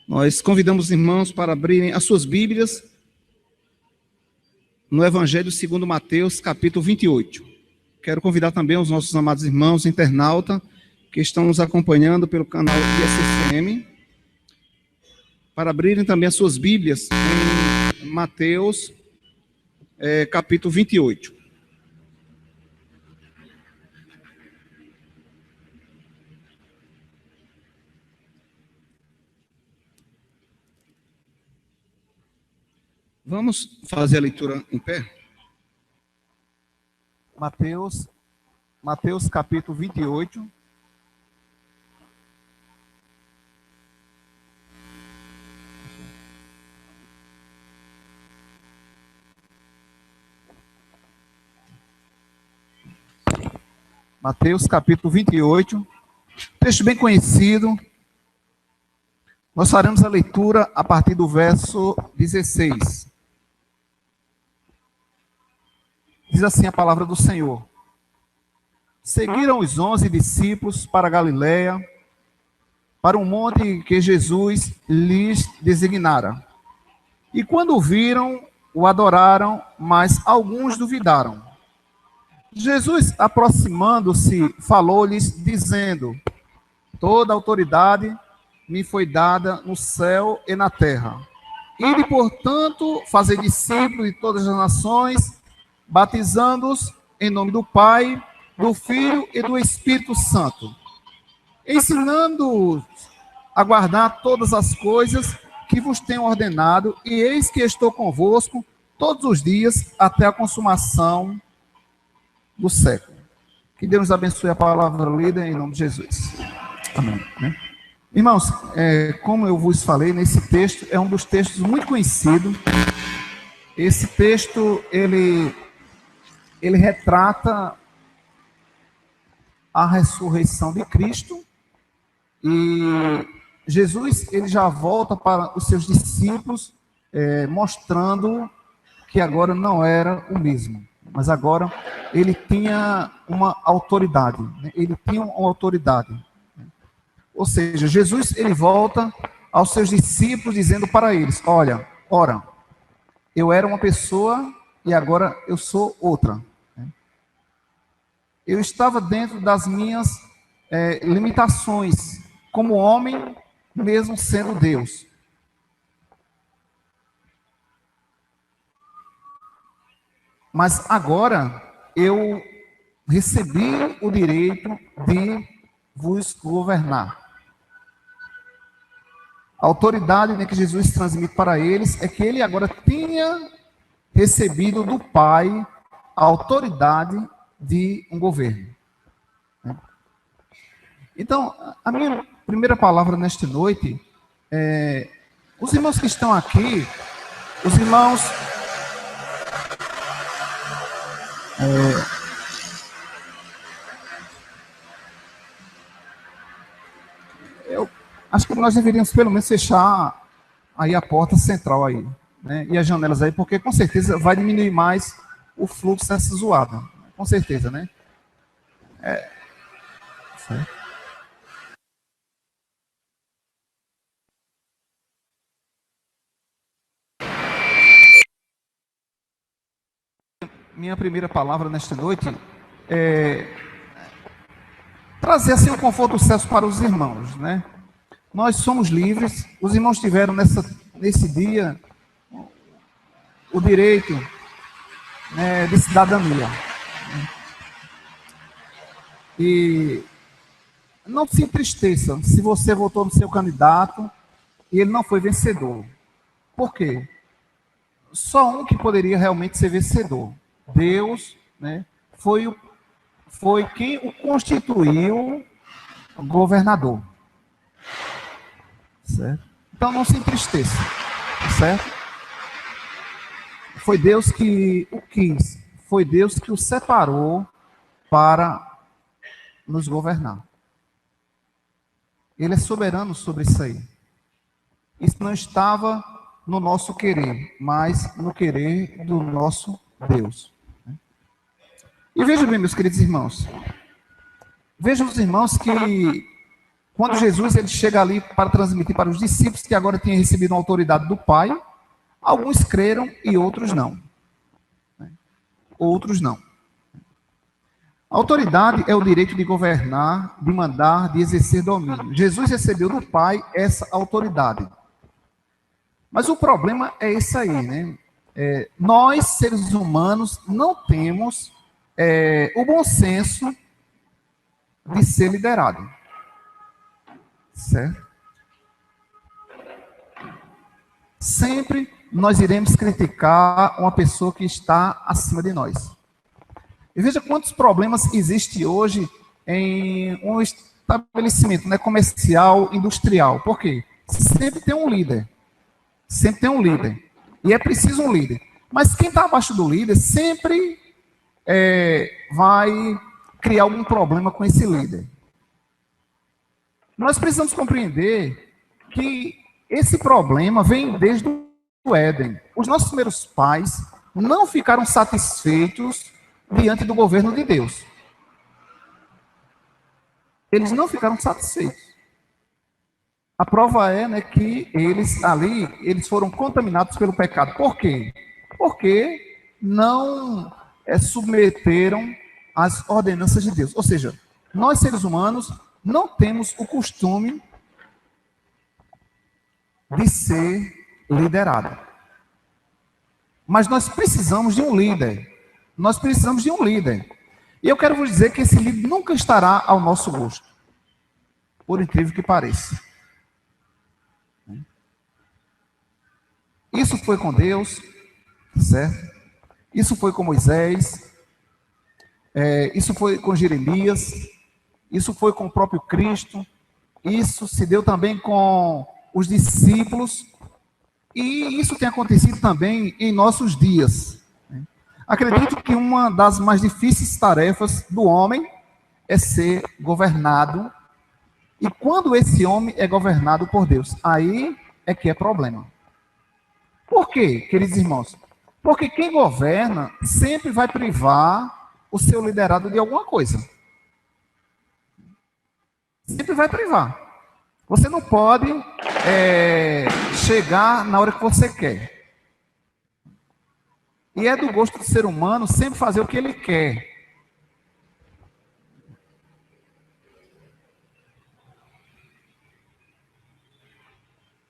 Nós convidamos os irmãos para abrirem as suas Bíblias no Evangelho segundo Mateus, capítulo 28. Quero convidar também os nossos amados irmãos internautas que estão nos acompanhando pelo canal ISCM para abrirem também as suas Bíblias em Mateus, capítulo 28. Vamos fazer a leitura em pé? Mateus capítulo 28. Mateus capítulo 28, texto bem conhecido. Nós faremos a leitura a partir do verso 16. Diz assim a palavra do Senhor: Seguiram os 11 discípulos para Galiléia, para um monte que Jesus lhes designara. E quando o viram, o adoraram, mas alguns duvidaram. Jesus, aproximando-se, falou-lhes, dizendo: Toda autoridade me foi dada no céu e na terra. Ide, portanto, fazer discípulos de todas as nações, batizando-os em nome do Pai, do Filho e do Espírito Santo, ensinando-os a guardar todas as coisas que vos tenho ordenado, e eis que estou convosco todos os dias até a consumação do século. Que Deus abençoe a palavra lida em nome de Jesus. Amém. Irmãos, como eu vos falei, nesse texto é um dos textos muito conhecidos. Esse texto, ele retrata a ressurreição de Cristo, e Jesus, ele já volta para os seus discípulos, mostrando que agora não era o mesmo, mas agora ele tinha uma autoridade, né? Ele tinha uma autoridade. Ou seja, Jesus, ele volta aos seus discípulos dizendo para eles: ora, eu era uma pessoa e agora eu sou outra. Eu estava dentro das minhas limitações, como homem, mesmo sendo Deus. Mas agora eu recebi o direito de vos governar. A autoridade, né, que Jesus transmite para eles é que ele agora tinha recebido do Pai a autoridade de um governo. Então, a minha primeira palavra nesta noite é: os irmãos que estão aqui, os irmãos eu acho que nós deveríamos pelo menos fechar aí a porta central aí, né, e as janelas aí, porque com certeza vai diminuir mais o fluxo dessa zoada. Com certeza, né? Certo. Minha primeira palavra nesta noite é trazer assim o conforto dos céus para os irmãos, né? Nós somos livres, os irmãos tiveram nesse dia o direito, né, de cidadania. E não se entristeça se você votou no seu candidato e ele não foi vencedor. Por quê? Só um que poderia realmente ser vencedor. Deus, né, foi quem o constituiu governador. Certo? Então não se entristeça. Certo? Foi Deus que o quis. Foi Deus que o separou para nos governar. Ele é soberano sobre isso aí. Isso não estava no nosso querer, mas no querer do nosso Deus. E vejam bem, meus queridos irmãos. Vejam os irmãos que Quando Jesus ele chega ali para transmitir para os discípulos que agora tinham recebido a autoridade do Pai, alguns creram e outros não. Outros não. A autoridade é o direito de governar, de mandar, de exercer domínio. Jesus recebeu do Pai essa autoridade. Mas o problema é esse aí, né? Nós, seres humanos, não temos o bom senso de ser liderado. Certo? Sempre nós iremos criticar uma pessoa que está acima de nós. E veja quantos problemas existem hoje em um estabelecimento, né, comercial, industrial. Por quê? Sempre tem um líder. Sempre tem um líder. E é preciso um líder. Mas quem está abaixo do líder sempre vai criar algum problema com esse líder. Nós precisamos compreender que esse problema vem desde o Éden. Os nossos primeiros pais não ficaram satisfeitos diante do governo de Deus. Eles não ficaram satisfeitos. A prova é, né, que eles foram contaminados pelo pecado. Por quê? Porque não submeteram às ordenanças de Deus. Ou seja, nós seres humanos não temos o costume de ser liderado. Mas nós precisamos de um líder. Nós precisamos de um líder. E eu quero vos dizer que esse líder nunca estará ao nosso gosto. Por incrível que pareça. Isso foi com Deus, certo? Isso foi com Moisés. Isso foi com Jeremias. Isso foi com o próprio Cristo. Isso se deu também com os discípulos. E isso tem acontecido também em nossos dias. Acredito que uma das mais difíceis tarefas do homem é ser governado. E quando esse homem é governado por Deus, aí é que é problema. Por quê, queridos irmãos? Porque quem governa sempre vai privar o seu liderado de alguma coisa. Sempre vai privar. Você não pode chegar na hora que você quer. E é do gosto do ser humano sempre fazer o que ele quer.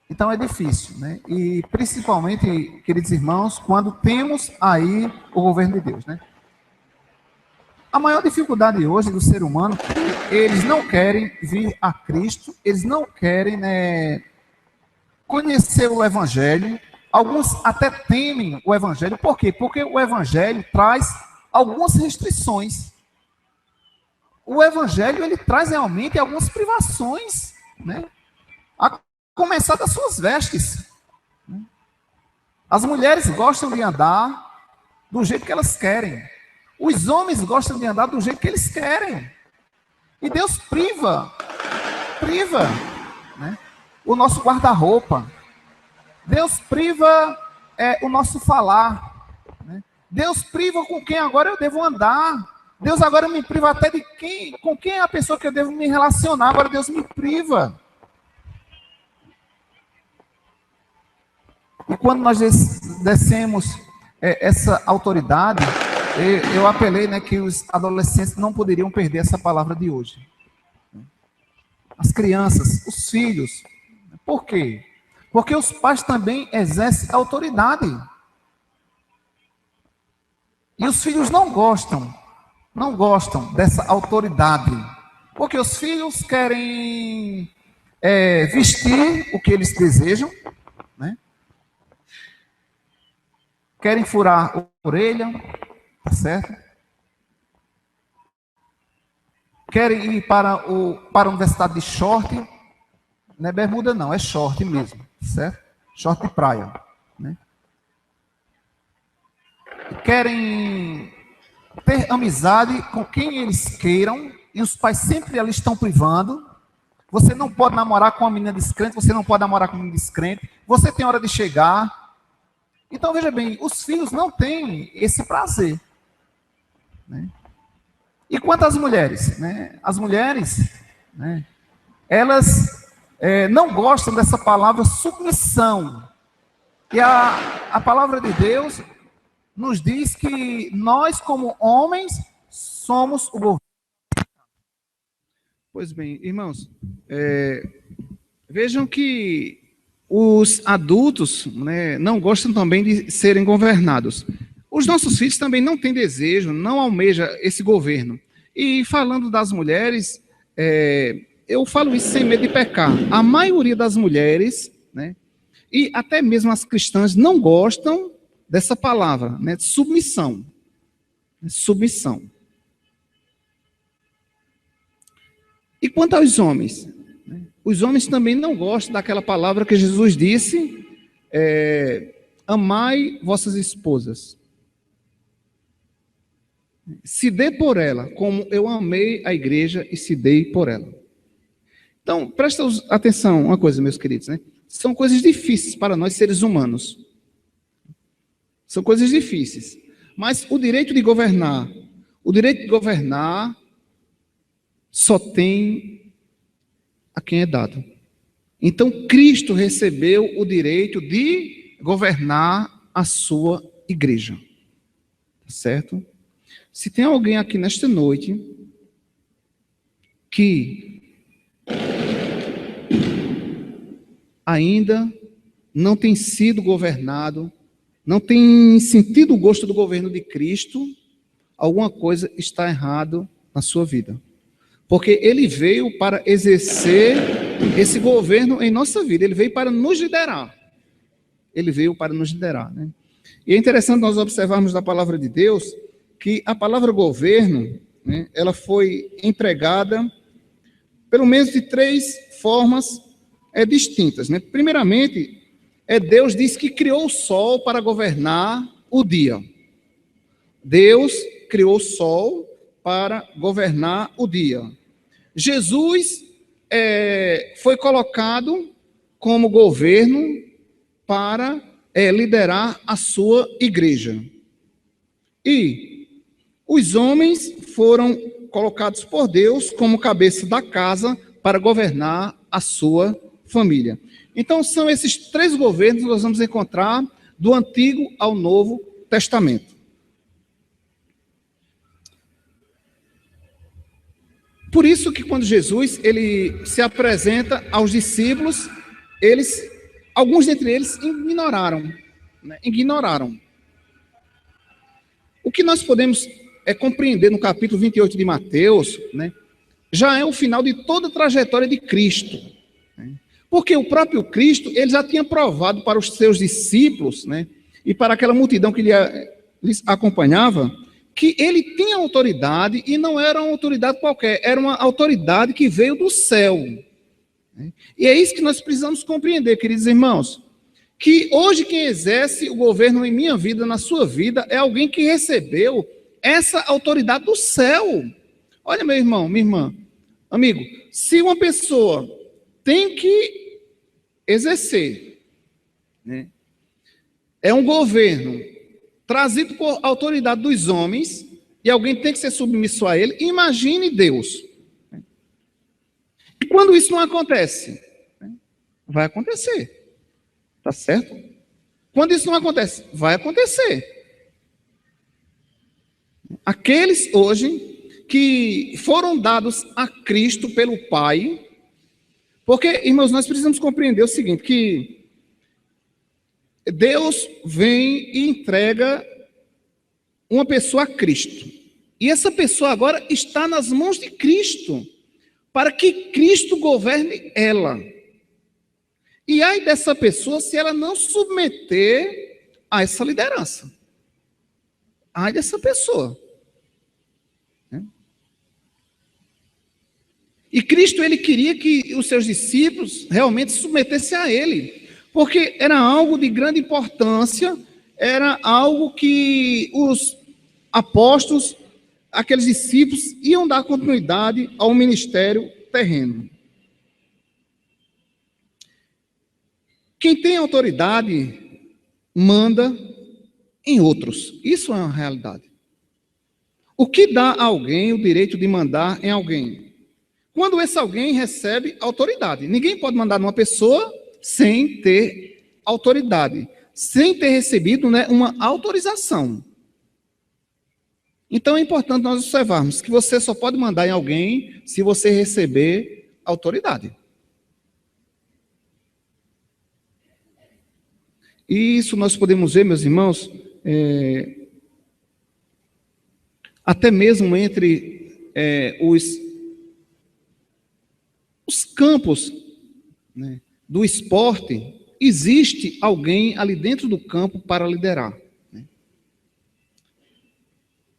Então é difícil, né? E principalmente, queridos irmãos, quando temos aí o governo de Deus, né? A maior dificuldade hoje do ser humano é que eles não querem vir a Cristo, eles não querem, né, conhecer o Evangelho. Alguns até temem o Evangelho. Por quê? Porque o Evangelho traz algumas restrições. O Evangelho, ele traz realmente algumas privações, né? A começar das suas vestes. As mulheres gostam de andar do jeito que elas querem. Os homens gostam de andar do jeito que eles querem. E Deus priva, né, o nosso guarda-roupa. Deus priva o nosso falar. Né? Deus priva com quem agora eu devo andar. Deus agora me priva até com quem é a pessoa que eu devo me relacionar. Agora Deus me priva. E quando nós descemos essa autoridade, eu apelei, né, que os adolescentes não poderiam perder essa palavra de hoje. As crianças, os filhos. Por quê? Porque os pais também exercem autoridade. E os filhos não gostam dessa autoridade. Porque os filhos querem vestir o que eles desejam, né? Querem furar a orelha, tá certo? Querem ir para a universidade de short, não é bermuda não, é short mesmo, certo? Short de praia, né? Querem ter amizade com quem eles queiram, e os pais sempre ali estão privando. Você não pode namorar com uma menina descrente, você não pode namorar com um menino descrente, você tem hora de chegar. Então, veja bem, os filhos não têm esse prazer. Né? E quanto às mulheres? Né? As mulheres, né, elas não gostam dessa palavra submissão. E a palavra de Deus nos diz que nós, como homens, somos o governo. Pois bem, irmãos, vejam que os adultos, né, não gostam também de serem governados. Os nossos filhos também não têm desejo, não almejam esse governo. E falando das mulheres, eu falo isso sem medo de pecar. A maioria das mulheres, né, e até mesmo as cristãs, não gostam dessa palavra, né, de submissão. Submissão. E quanto aos homens? Os homens também não gostam daquela palavra que Jesus disse, amai vossas esposas. Se dê por ela, como eu amei a igreja e se dei por ela. Então, presta atenção uma coisa, meus queridos, né? São coisas difíceis para nós seres humanos. São coisas difíceis. Mas o direito de governar só tem a quem é dado. Então, Cristo recebeu o direito de governar a sua igreja. Certo? Se tem alguém aqui nesta noite que ainda não tem sido governado, não tem sentido o gosto do governo de Cristo, alguma coisa está errado na sua vida. Porque ele veio para exercer esse governo em nossa vida, ele veio para nos liderar. Ele veio para nos liderar, né? E é interessante nós observarmos da palavra de Deus que a palavra governo, né, ela foi empregada pelo menos de 3 formas distintas, né? Primeiramente, Deus diz que criou o sol para governar o dia. Deus criou o sol para governar o dia. Jesus foi colocado como governo para liderar a sua igreja. E os homens foram colocados por Deus como cabeça da casa para governar a sua família. Então, são esses 3 governos que nós vamos encontrar do Antigo ao Novo Testamento. Por isso que quando Jesus ele se apresenta aos discípulos, alguns dentre eles ignoraram, né? Ignoraram. O que nós podemos compreender no capítulo 28 de Mateus, né, já é o final de toda a trajetória de Cristo. Né? Porque o próprio Cristo, ele já tinha provado para os seus discípulos, né, e para aquela multidão que lhes acompanhava, que ele tinha autoridade e não era uma autoridade qualquer, era uma autoridade que veio do céu. Né? E é isso que nós precisamos compreender, queridos irmãos, que hoje quem exerce o governo em minha vida, na sua vida, é alguém que recebeu essa autoridade do céu. Olha, meu irmão, minha irmã, amigo, se uma pessoa tem que exercer, né, um governo trazido por autoridade dos homens, e alguém tem que ser submisso a ele, imagine Deus. E quando isso não acontece, vai acontecer. Tá certo? Quando isso não acontece, vai acontecer. Aqueles hoje que foram dados a Cristo pelo Pai, porque, irmãos, nós precisamos compreender o seguinte, que Deus vem e entrega uma pessoa a Cristo. E essa pessoa agora está nas mãos de Cristo, para que Cristo governe ela. E ai dessa pessoa se ela não submeter a essa liderança. Ai dessa pessoa. E Cristo, ele queria que os seus discípulos realmente se submetessem a ele, porque era algo de grande importância, era algo que os apóstolos, aqueles discípulos, iam dar continuidade ao ministério terreno. Quem tem autoridade manda em outros. Isso é uma realidade. O que dá a alguém o direito de mandar em alguém? quando esse alguém recebe autoridade. Ninguém pode mandar numa pessoa sem ter autoridade, sem ter recebido, né, uma autorização. Então é importante nós observarmos que você só pode mandar em alguém se você receber autoridade. E isso nós podemos ver, meus irmãos, até mesmo entre os campos, né, do esporte, existe alguém ali dentro do campo para liderar. Né?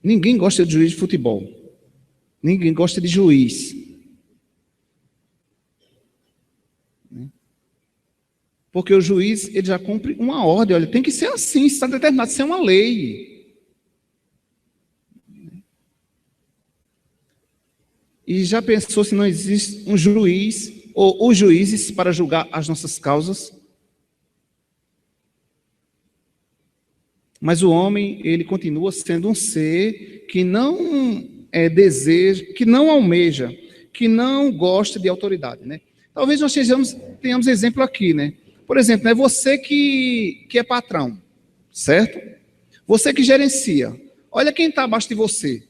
Ninguém gosta de juiz de futebol. Ninguém gosta de juiz. Né? Porque o juiz, ele já cumpre uma ordem. Olha, tem que ser assim, está determinado, isso é uma lei. E já pensou se não existe um juiz ou os juízes para julgar as nossas causas? Mas o homem, ele continua sendo um ser que não deseja, que não almeja, que não gosta de autoridade, né? Talvez nós tenhamos exemplo aqui, né? Por exemplo, né, você que é patrão, certo? Você que gerencia. Olha quem está abaixo de você.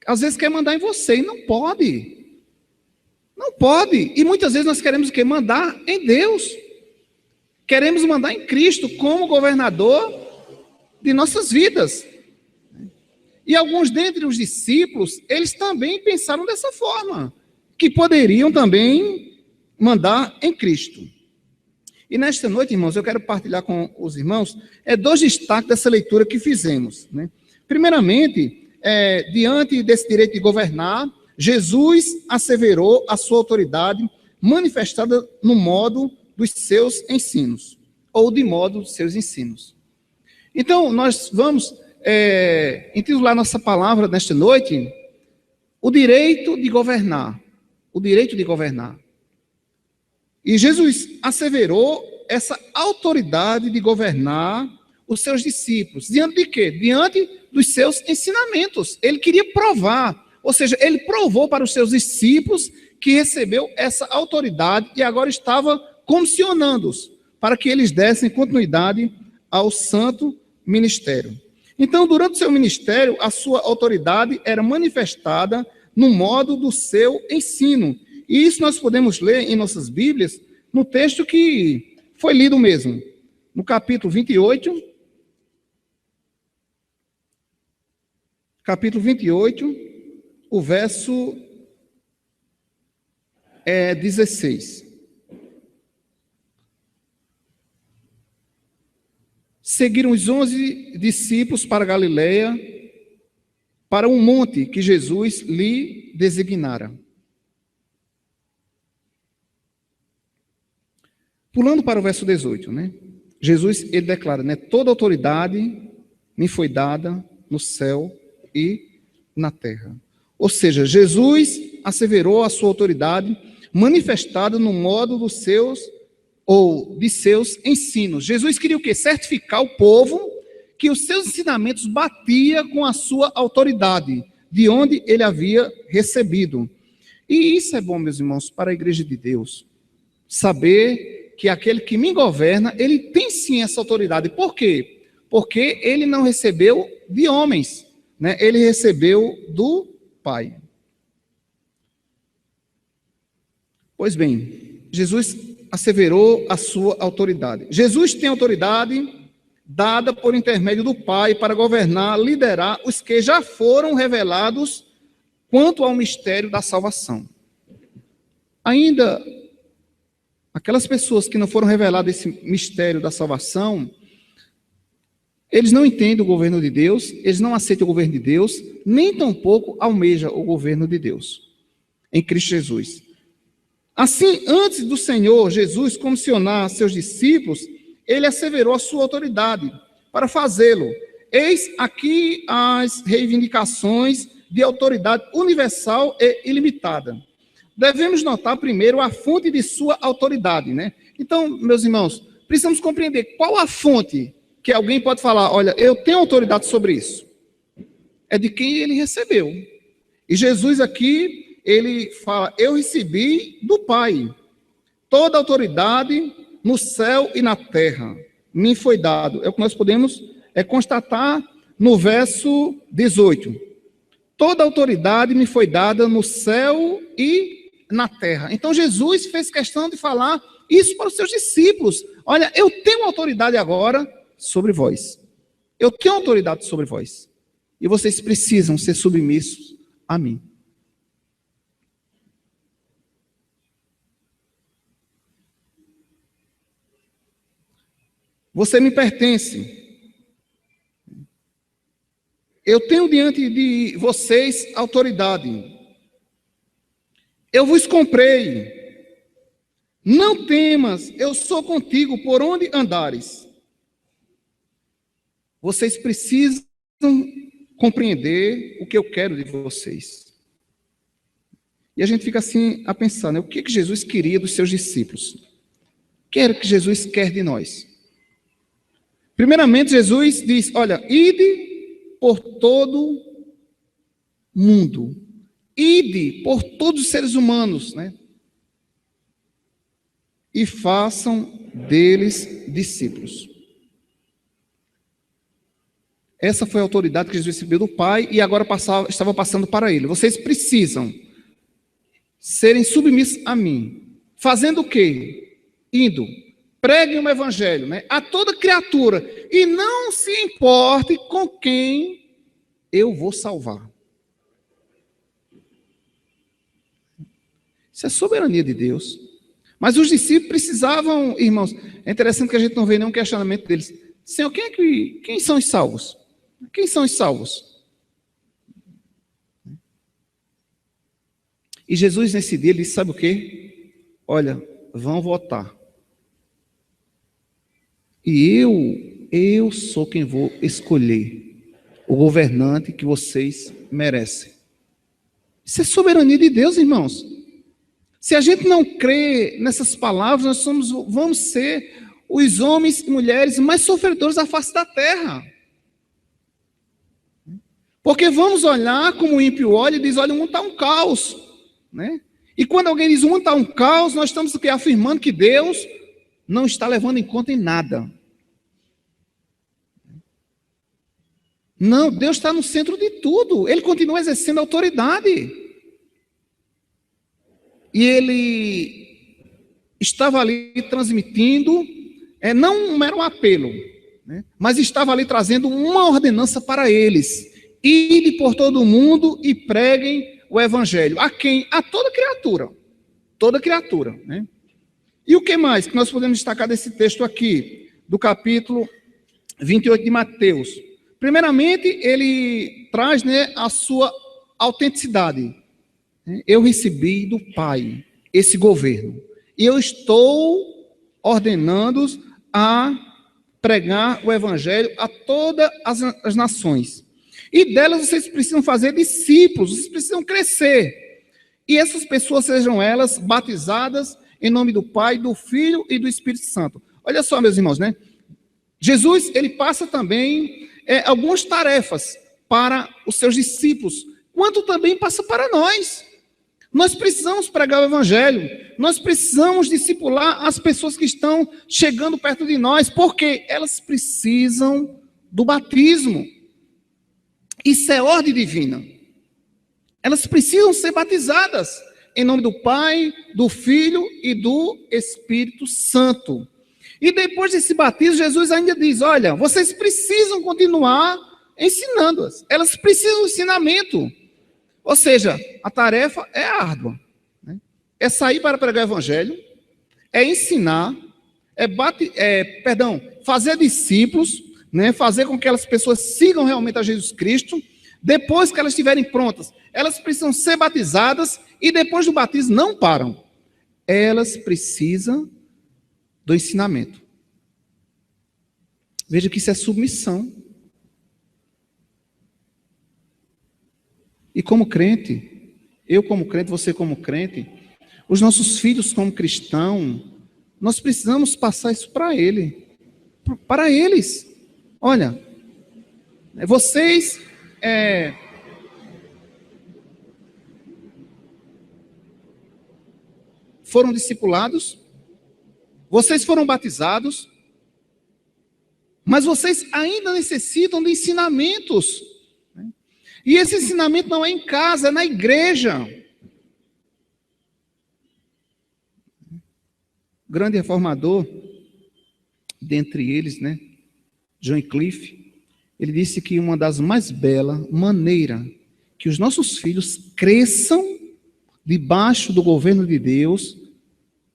Às vezes quer mandar em você e não pode. Não pode. E muitas vezes nós queremos o quê? Mandar em Deus. Queremos mandar em Cristo como governador de nossas vidas. E alguns dentre os discípulos, eles também pensaram dessa forma, que poderiam também mandar em Cristo. E nesta noite, irmãos, eu quero partilhar com os irmãos dois destaques dessa leitura que fizemos. Né? Primeiramente, diante desse direito de governar, Jesus asseverou a sua autoridade manifestada no modo dos seus ensinos, ou de modo dos seus ensinos. Então, nós vamos intitular nossa palavra nesta noite, o direito de governar. O direito de governar. E Jesus asseverou essa autoridade de governar os seus discípulos. Diante de quê? Diante dos seus ensinamentos. Ele queria provar, ou seja, ele provou para os seus discípulos que recebeu essa autoridade e agora estava comissionando-os para que eles dessem continuidade ao santo ministério. Então, durante o seu ministério, a sua autoridade era manifestada no modo do seu ensino. E isso nós podemos ler em nossas Bíblias, no texto que foi lido mesmo, no capítulo 28, o verso 16. Seguiram os 11 discípulos para Galiléia, para um monte que Jesus lhe designara. Pulando para o verso 18, né? Jesus, ele declara, né? Toda autoridade me foi dada no céu e na terra. Ou seja, Jesus asseverou a sua autoridade manifestada no modo dos seus ou de seus ensinos. Jesus queria o quê? Certificar o povo que os seus ensinamentos batiam com a sua autoridade, de onde ele havia recebido. E isso é bom, meus irmãos, para a igreja de Deus. Saber que aquele que me governa, ele tem sim essa autoridade. Por quê? Porque ele não recebeu de homens, né? Ele recebeu do Pai. Pois bem, Jesus asseverou a sua autoridade. Jesus tem autoridade dada por intermédio do Pai para governar, liderar os que já foram revelados quanto ao mistério da salvação. Ainda, aquelas pessoas que não foram reveladas esse mistério da salvação, eles não entendem o governo de Deus, eles não aceitam o governo de Deus, nem tampouco almejam o governo de Deus, em Cristo Jesus. Assim, antes do Senhor Jesus comissionar seus discípulos, ele asseverou a sua autoridade para fazê-lo. Eis aqui as reivindicações de autoridade universal e ilimitada. Devemos notar primeiro a fonte de sua autoridade, né? Então, meus irmãos, precisamos compreender qual a fonte que alguém pode falar, olha, eu tenho autoridade sobre isso. É de quem ele recebeu. E Jesus aqui, ele fala, eu recebi do Pai. Toda autoridade no céu e na terra me foi dado. É o que nós podemos constatar no verso 18. Toda autoridade me foi dada no céu e na terra. Então Jesus fez questão de falar isso para os seus discípulos. Olha, eu tenho autoridade agora sobre vós. Eu tenho autoridade sobre vós. E vocês precisam ser submissos a mim. Você me pertence. Eu tenho diante de vocês autoridade. Eu vos comprei. Não temas, eu sou contigo por onde andares. Vocês precisam compreender o que eu quero de vocês. E a gente fica assim a pensar, né? O que Jesus queria dos seus discípulos? O que era que Jesus quer de nós? Primeiramente, Jesus diz, olha, ide por todo mundo. Ide por todos os seres humanos, né? E façam deles discípulos. Essa foi a autoridade que Jesus recebeu do Pai e agora estava passando para ele. Vocês precisam serem submissos a mim. Fazendo o quê? Indo. Preguem o evangelho, né, a toda criatura. E não se importe com quem eu vou salvar. Isso é soberania de Deus. Mas os discípulos precisavam, irmãos, é interessante que a gente não vê nenhum questionamento deles. Senhor, quem são os salvos? Quem são os salvos? E Jesus, nesse dia, ele disse, sabe o quê? Olha, vão votar. E eu sou quem vou escolher o governante que vocês merecem. Isso é soberania de Deus, irmãos. Se a gente não crê nessas palavras, nós vamos ser os homens e mulheres mais sofredores da face da terra. Porque vamos olhar como o ímpio olha e diz, olha, o mundo está um caos. Né? E quando alguém diz, o mundo está um caos, nós estamos aqui afirmando que Deus não está levando em conta em nada. Não, Deus está no centro de tudo. Ele continua exercendo autoridade. E ele estava ali transmitindo, não um mero apelo, né, mas estava ali trazendo uma ordenança para eles. Ide por todo o mundo e preguem o evangelho. A quem? A toda criatura. Toda criatura. Né? E o que mais que nós podemos destacar desse texto aqui, do capítulo 28 de Mateus? Primeiramente, ele traz, né, a sua autenticidade. Eu recebi do Pai esse governo. E eu estou ordenando-os a pregar o evangelho a todas as nações. E delas vocês precisam fazer discípulos, vocês precisam crescer. E essas pessoas sejam elas batizadas em nome do Pai, do Filho e do Espírito Santo. Olha só, meus irmãos, né? Jesus, ele passa também algumas tarefas para os seus discípulos, quanto também passa para nós. Nós precisamos pregar o evangelho, nós precisamos discipular as pessoas que estão chegando perto de nós, porque elas precisam do batismo. Isso é ordem divina. Elas precisam ser batizadas em nome do Pai, do Filho e do Espírito Santo. E depois desse batismo, Jesus ainda diz, olha, vocês precisam continuar ensinando-as. Elas precisam de ensinamento. Ou seja, a tarefa é árdua. Né? É sair para pregar o evangelho, é ensinar, fazer discípulos, né? Fazer com que aquelas pessoas sigam realmente a Jesus Cristo. Depois que elas estiverem prontas, elas precisam ser batizadas e depois do batismo não param. Elas precisam do ensinamento. Veja que isso é submissão. E como crente, eu como crente, você como crente, os nossos filhos como cristãos, nós precisamos passar isso para eles. Olha, vocês foram discipulados, vocês foram batizados, mas vocês ainda necessitam de ensinamentos. E esse ensinamento não é em casa, é na igreja. O grande reformador, dentre eles, né, John Wycliffe, ele disse que uma das mais belas maneiras que os nossos filhos cresçam debaixo do governo de Deus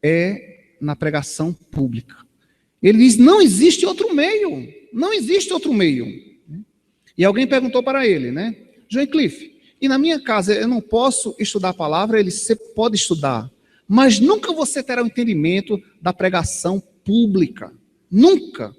é na pregação pública. Ele diz, não existe outro meio, não existe outro meio. E alguém perguntou para ele, né, John Wycliffe, e na minha casa eu não posso estudar a palavra? Ele, você pode estudar, mas nunca você terá o entendimento da pregação pública, nunca.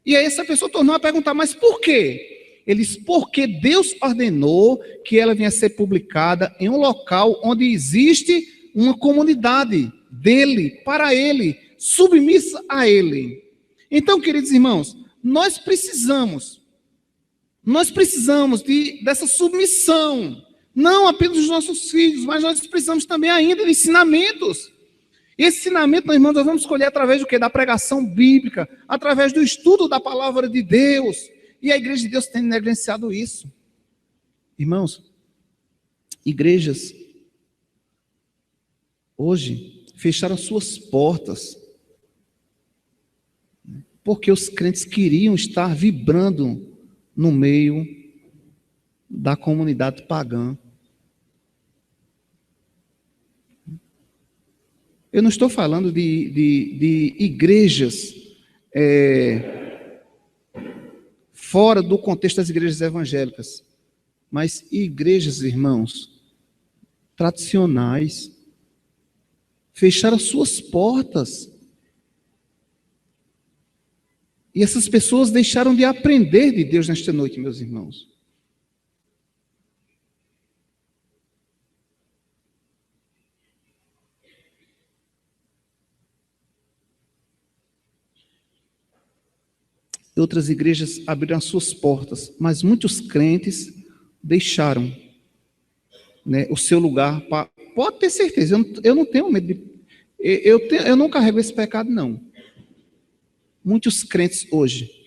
E aí essa pessoa tornou a perguntar, mas por quê? Ele diz, porque Deus ordenou que ela venha ser publicada em um local onde existe uma comunidade dele, para ele, submissa a ele. Então, queridos irmãos, nós precisamos dessa submissão, não apenas dos nossos filhos, mas nós precisamos também ainda de ensinamentos. Esse ensinamento, meus irmãos, nós vamos escolher através do quê? Da pregação bíblica, através do estudo da palavra de Deus. E a igreja de Deus tem negligenciado isso. Irmãos, igrejas hoje fecharam suas portas porque os crentes queriam estar vibrando no meio da comunidade pagã. Eu não estou falando de igrejas fora do contexto das igrejas evangélicas, mas igrejas, irmãos, tradicionais, fecharam suas portas. E essas pessoas deixaram de aprender de Deus nesta noite, meus irmãos. Outras igrejas abriram suas portas, mas muitos crentes deixaram, né, o seu lugar. Pode ter certeza, eu não tenho medo eu não carrego esse pecado, não. Muitos crentes hoje,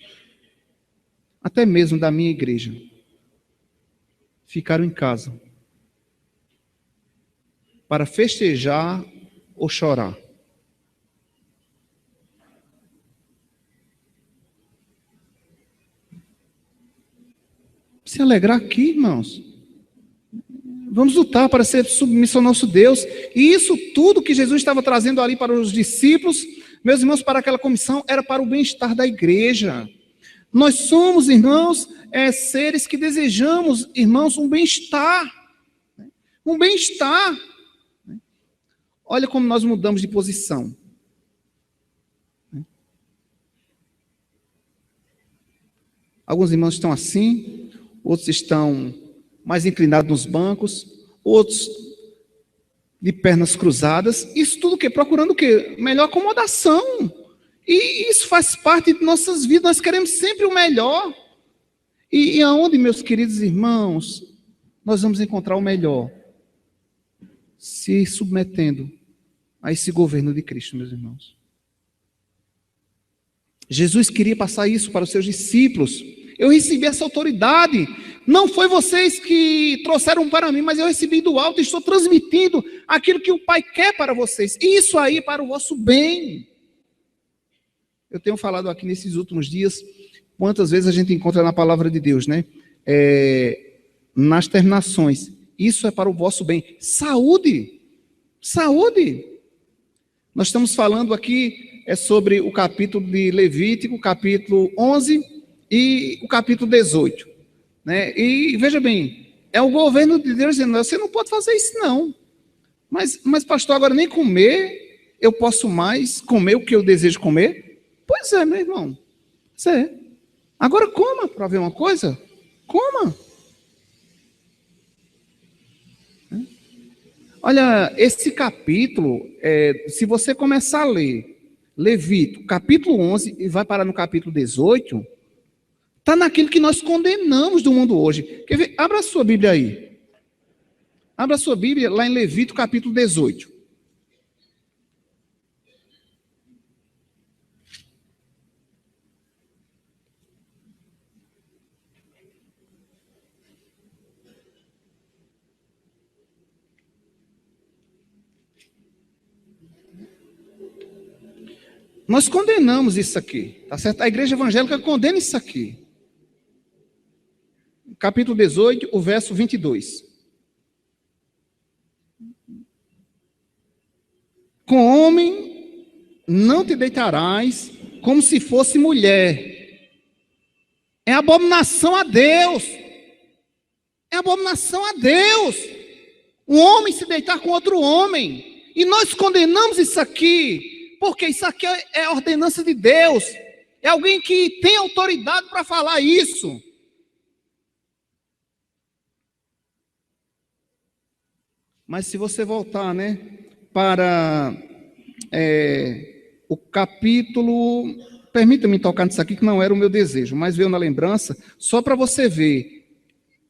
até mesmo da minha igreja, ficaram em casa para festejar ou chorar. Se alegrar aqui, irmãos. Vamos lutar para ser submissos ao nosso Deus. E isso tudo que Jesus estava trazendo ali para os discípulos, meus irmãos, para aquela comissão, era para o bem-estar da igreja. Nós somos, irmãos, seres que desejamos, irmãos, um bem-estar. Um bem-estar. Olha como nós mudamos de posição. Alguns irmãos estão assim, outros estão mais inclinados nos bancos, outros de pernas cruzadas. Isso tudo o quê? Procurando o quê? Melhor acomodação. E isso faz parte de nossas vidas. Nós queremos sempre o melhor. E aonde, meus queridos irmãos, nós vamos encontrar o melhor? Se submetendo a esse governo de Cristo, meus irmãos. Jesus queria passar isso para os seus discípulos. Eu recebi essa autoridade. Não foi vocês que trouxeram para mim, mas eu recebi do alto e estou transmitindo aquilo que o Pai quer para vocês. E isso aí é para o vosso bem. Eu tenho falado aqui nesses últimos dias, quantas vezes a gente encontra na palavra de Deus, né? Nas terminações. Isso é para o vosso bem. Saúde. Saúde. Nós estamos falando aqui sobre o capítulo de Levítico, capítulo 11 e o capítulo 18. Né? E veja bem, é o governo de Deus dizendo, você não pode fazer isso não. Mas pastor, agora nem comer, eu posso mais comer o que eu desejo comer? Pois é, meu irmão. Pois é. Agora coma, para ver uma coisa. Coma. Olha, esse capítulo, se você começar a ler Levítico, capítulo 11, e vai parar no capítulo 18, está naquilo que nós condenamos do mundo hoje. Quer ver? Abra a sua Bíblia aí. Abra a sua Bíblia lá em Levítico, capítulo 18. Nós condenamos isso aqui, tá certo? A igreja evangélica condena isso aqui. Capítulo 18, o verso 22. Com homem não te deitarás como se fosse mulher. É abominação a Deus. É abominação a Deus. Um homem se deitar com outro homem. E nós condenamos isso aqui, porque isso aqui é ordenança de Deus. É alguém que tem autoridade para falar isso. Mas se você voltar, para o capítulo... Permita-me tocar nisso aqui, que não era o meu desejo, mas veio na lembrança, só para você ver.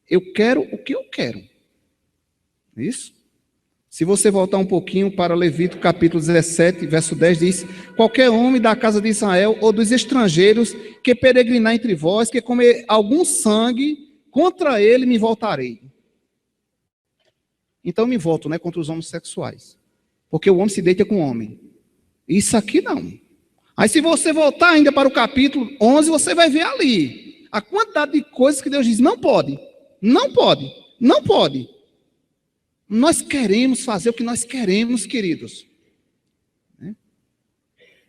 Eu quero o que eu quero. Isso? Se você voltar um pouquinho para Levítico capítulo 17, verso 10, diz: qualquer homem da casa de Israel ou dos estrangeiros que peregrinar entre vós, que comer algum sangue, contra ele me voltarei. Então me volto, contra os homossexuais. Porque o homem se deita com o homem. Isso aqui não. Aí se você voltar ainda para o capítulo 11, você vai ver ali a quantidade de coisas que Deus diz: não pode, não pode, não pode. Nós queremos fazer o que nós queremos, queridos.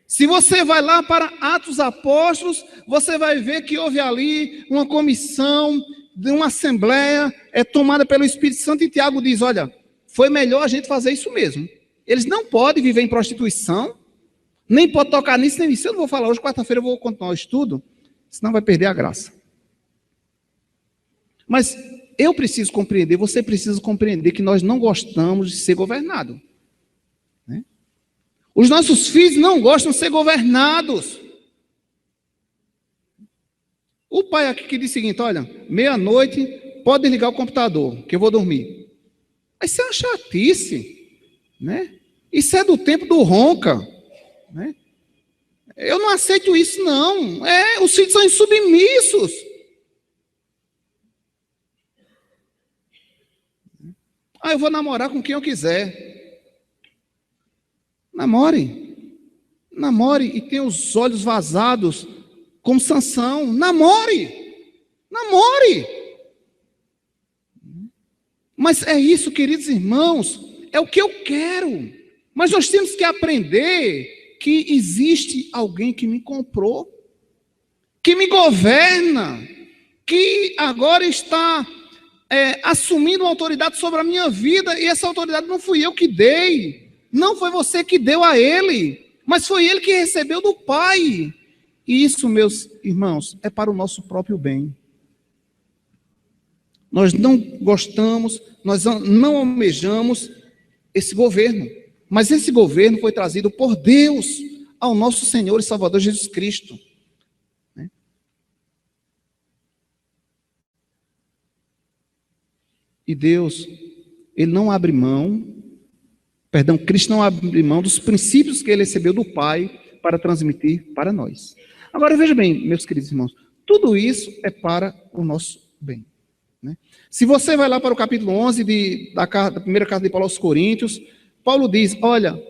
Se você vai lá para Atos dos Apóstolos, você vai ver que houve ali uma comissão de uma assembleia tomada pelo Espírito Santo, e Tiago diz: olha, foi melhor a gente fazer isso mesmo. Eles não podem viver em prostituição, nem podem tocar nisso, nem nisso. Eu não vou falar hoje, quarta-feira eu vou continuar o estudo, senão vai perder a graça. Mas eu preciso compreender, você precisa compreender que nós não gostamos de ser governado. Os nossos filhos não gostam de ser governados. O pai aqui que diz o seguinte: olha, meia-noite, pode desligar o computador, que eu vou dormir. Isso é uma chatice, Isso é do tempo do ronca, Eu não aceito isso, não. Os filhos são insubmissos. Eu vou namorar com quem eu quiser. Namore. Namore e tenha os olhos vazados, como Sansão. Namore. Namore. Mas é isso, queridos irmãos, é o que eu quero. Mas nós temos que aprender que existe alguém que me comprou, que me governa, que agora está assumindo uma autoridade sobre a minha vida, e essa autoridade não fui eu que dei, não foi você que deu a ele, mas foi ele que recebeu do Pai. E isso, meus irmãos, é para o nosso próprio bem. Nós não gostamos, nós não almejamos esse governo, mas esse governo foi trazido por Deus ao nosso Senhor e Salvador Jesus Cristo. E Deus, Ele não abre mão, Cristo não abre mão dos princípios que Ele recebeu do Pai para transmitir para nós. Agora veja bem, meus queridos irmãos, tudo isso é para o nosso bem. Se você vai lá para o capítulo 11 da primeira carta de Paulo aos Coríntios, Paulo diz: olha,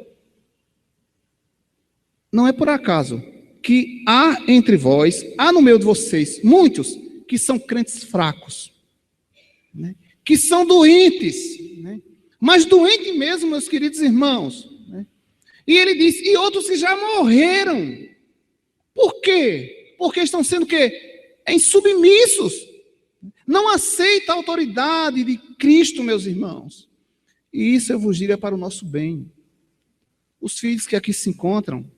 não é por acaso que há entre vós, há no meio de vocês, muitos que são crentes fracos, que são doentes, mas doente mesmo, meus queridos irmãos. E ele diz: e outros que já morreram. Por quê? Porque estão sendo insubmissos. Não aceita a autoridade de Cristo, meus irmãos. E isso eu vos digo é para o nosso bem. Os filhos que aqui se encontram,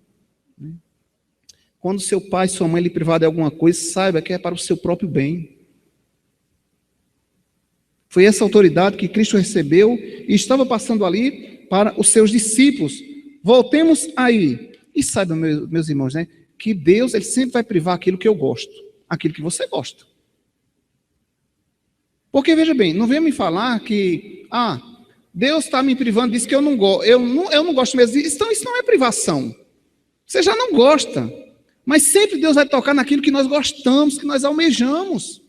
quando seu pai e sua mãe lhe privar de alguma coisa, saiba que é para o seu próprio bem. Foi essa autoridade que Cristo recebeu e estava passando ali para os seus discípulos. Voltemos aí. E saiba, meus irmãos, que Deus, Ele sempre vai privar aquilo que eu gosto, aquilo que você gosta. Porque, veja bem, não venha me falar que, Deus está me privando disso que eu não gosto. Eu não gosto mesmo disso. Então, isso não é privação. Você já não gosta. Mas sempre Deus vai tocar naquilo que nós gostamos, que nós almejamos.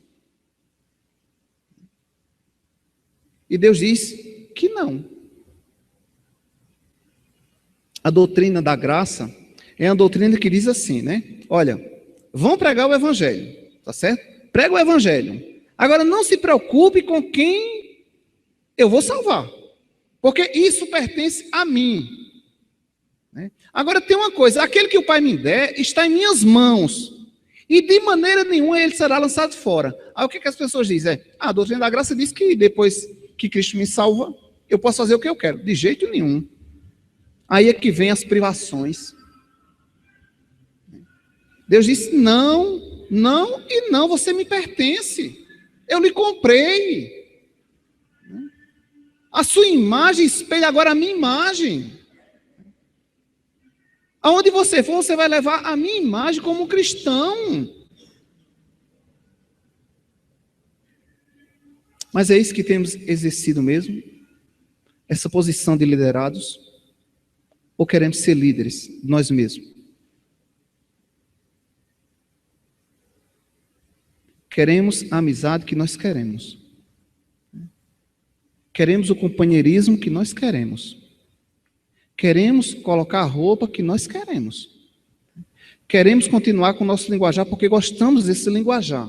E Deus diz que não. A doutrina da graça, É uma doutrina que diz assim, né? Olha, vão pregar o evangelho, tá certo? Prega o evangelho. Agora, não se preocupe com quem eu vou salvar, porque isso pertence a mim. Né? Agora, tem uma coisa, aquele que o Pai me der está em minhas mãos, e de maneira nenhuma ele será lançado fora. Aí o que as pessoas dizem? A doutrina da graça diz que depois que Cristo me salva, eu posso fazer o que eu quero. De jeito nenhum. Aí é que vem as privações. Deus disse, não, não e não, você me pertence. Eu lhe comprei. A sua imagem espelha agora a minha imagem. Aonde você for, você vai levar a minha imagem como cristão. Mas é isso que temos exercido mesmo? Essa posição de liderados? Ou queremos ser líderes, nós mesmos? Queremos a amizade que nós queremos. Queremos o companheirismo que nós queremos. Queremos colocar a roupa que nós queremos. Queremos continuar com o nosso linguajar porque gostamos desse linguajar.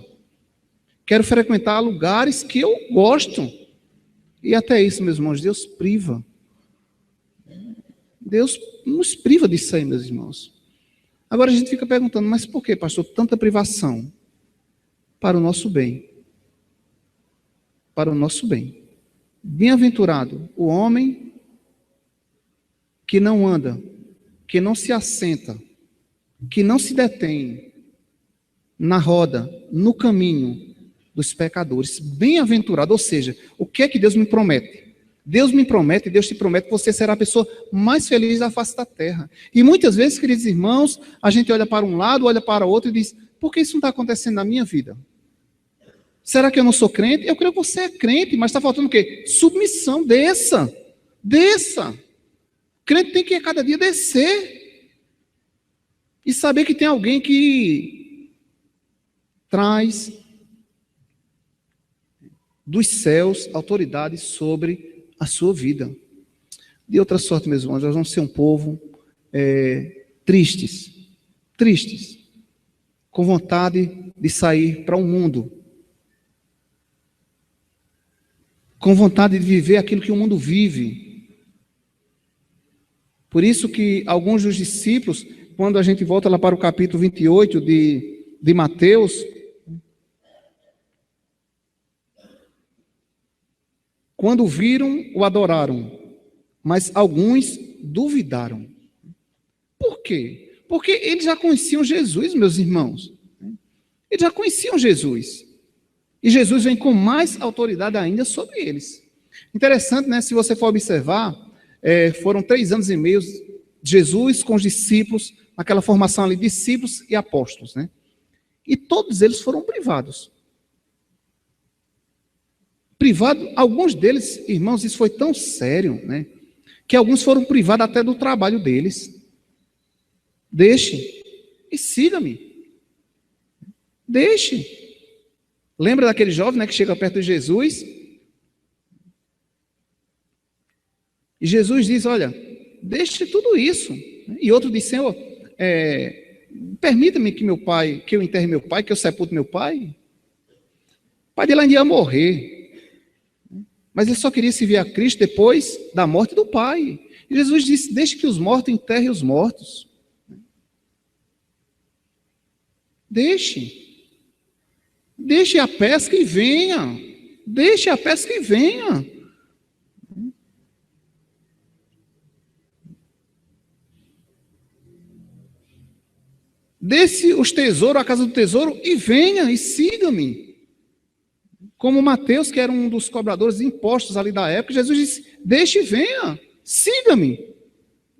Quero frequentar lugares que eu gosto. E até isso, meus irmãos, Deus priva. Deus nos priva disso aí, meus irmãos. Agora a gente fica perguntando, mas por que, pastor, tanta privação? Para o nosso bem. Para o nosso bem. Bem-aventurado o homem que não anda, que não se assenta, que não se detém na roda, no caminho dos pecadores. Bem-aventurado, ou seja, o que é que Deus me promete? Deus me promete, Deus te promete que você será a pessoa mais feliz da face da terra. E muitas vezes, queridos irmãos, a gente olha para um lado, olha para o outro e diz, por que isso não está acontecendo na minha vida? Será que eu não sou crente? Eu creio que você é crente, mas está faltando o quê? Submissão, desça. Desça. O crente tem que a cada dia descer. E saber que tem alguém que traz dos céus autoridade sobre a sua vida. De outra sorte, meus irmãos, nós vamos ser um povo tristes, com vontade de sair para o mundo, com vontade de viver aquilo que o mundo vive. Por isso que alguns dos discípulos, quando a gente volta lá para o capítulo 28 de Mateus, quando viram, o adoraram, mas alguns duvidaram. Por quê? Porque eles já conheciam Jesus, meus irmãos. Eles já conheciam Jesus. E Jesus vem com mais autoridade ainda sobre eles. Interessante, né? Se você for observar, foram 3 anos e meio Jesus com os discípulos, naquela formação ali, discípulos e apóstolos, né? E todos eles foram privados. Alguns deles, irmãos, isso foi tão sério, né? Que alguns foram privados até do trabalho deles. Deixe e siga-me. Deixe. Lembra daquele jovem, né, que chega perto de Jesus? E Jesus diz, olha, deixe tudo isso. E outro diz, Senhor, permita-me que eu enterre meu pai, que eu sepulte meu pai. O pai dele ainda ia morrer. Mas ele só queria servir a Cristo depois da morte do pai. E Jesus disse, deixe que os mortos enterrem os mortos. Deixe a pesca e venha. Deixe a pesca e venha. Desce os tesouros, a casa do tesouro, e venha, e siga-me. Como Mateus, que era um dos cobradores de impostos ali da época, Jesus disse, deixe e venha, siga-me.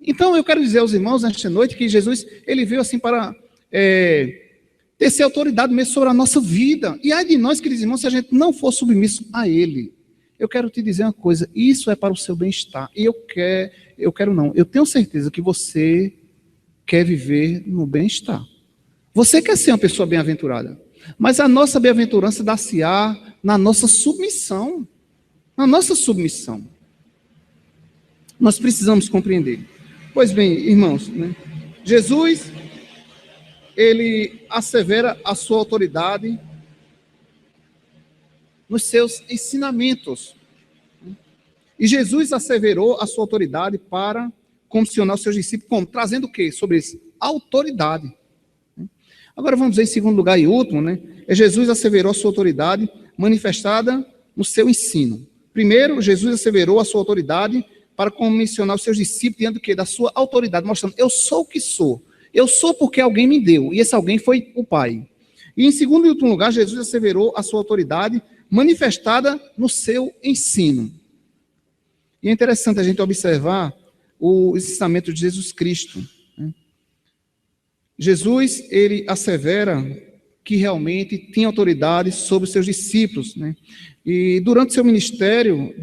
Então eu quero dizer aos irmãos nesta noite que Jesus, ele veio assim para ter autoridade mesmo sobre a nossa vida. E ai de nós, queridos irmãos, se a gente não for submisso a ele. Eu quero te dizer uma coisa, isso é para o seu bem-estar. E eu tenho certeza que você quer viver no bem-estar. Você quer ser uma pessoa bem-aventurada. Mas a nossa bem-aventurança dá-se-á na nossa submissão. Na nossa submissão. Nós precisamos compreender. Pois bem, irmãos, né? Jesus, ele assevera a sua autoridade nos seus ensinamentos. E Jesus asseverou a sua autoridade para comissionar os seus discípulos, como? Trazendo o quê? Sobre isso? Autoridade. Agora vamos dizer em segundo lugar e último, né? Jesus asseverou a sua autoridade manifestada no seu ensino. Primeiro, Jesus asseverou a sua autoridade para comissionar os seus discípulos diante do quê? Da sua autoridade, mostrando, eu sou o que sou. Eu sou porque alguém me deu, e esse alguém foi o Pai. E em segundo e último lugar, Jesus asseverou a sua autoridade manifestada no seu ensino. E é interessante a gente observar o ensinamento de Jesus Cristo. Jesus, ele assevera que realmente tinha autoridade sobre os seus discípulos, né? E durante seu ministério,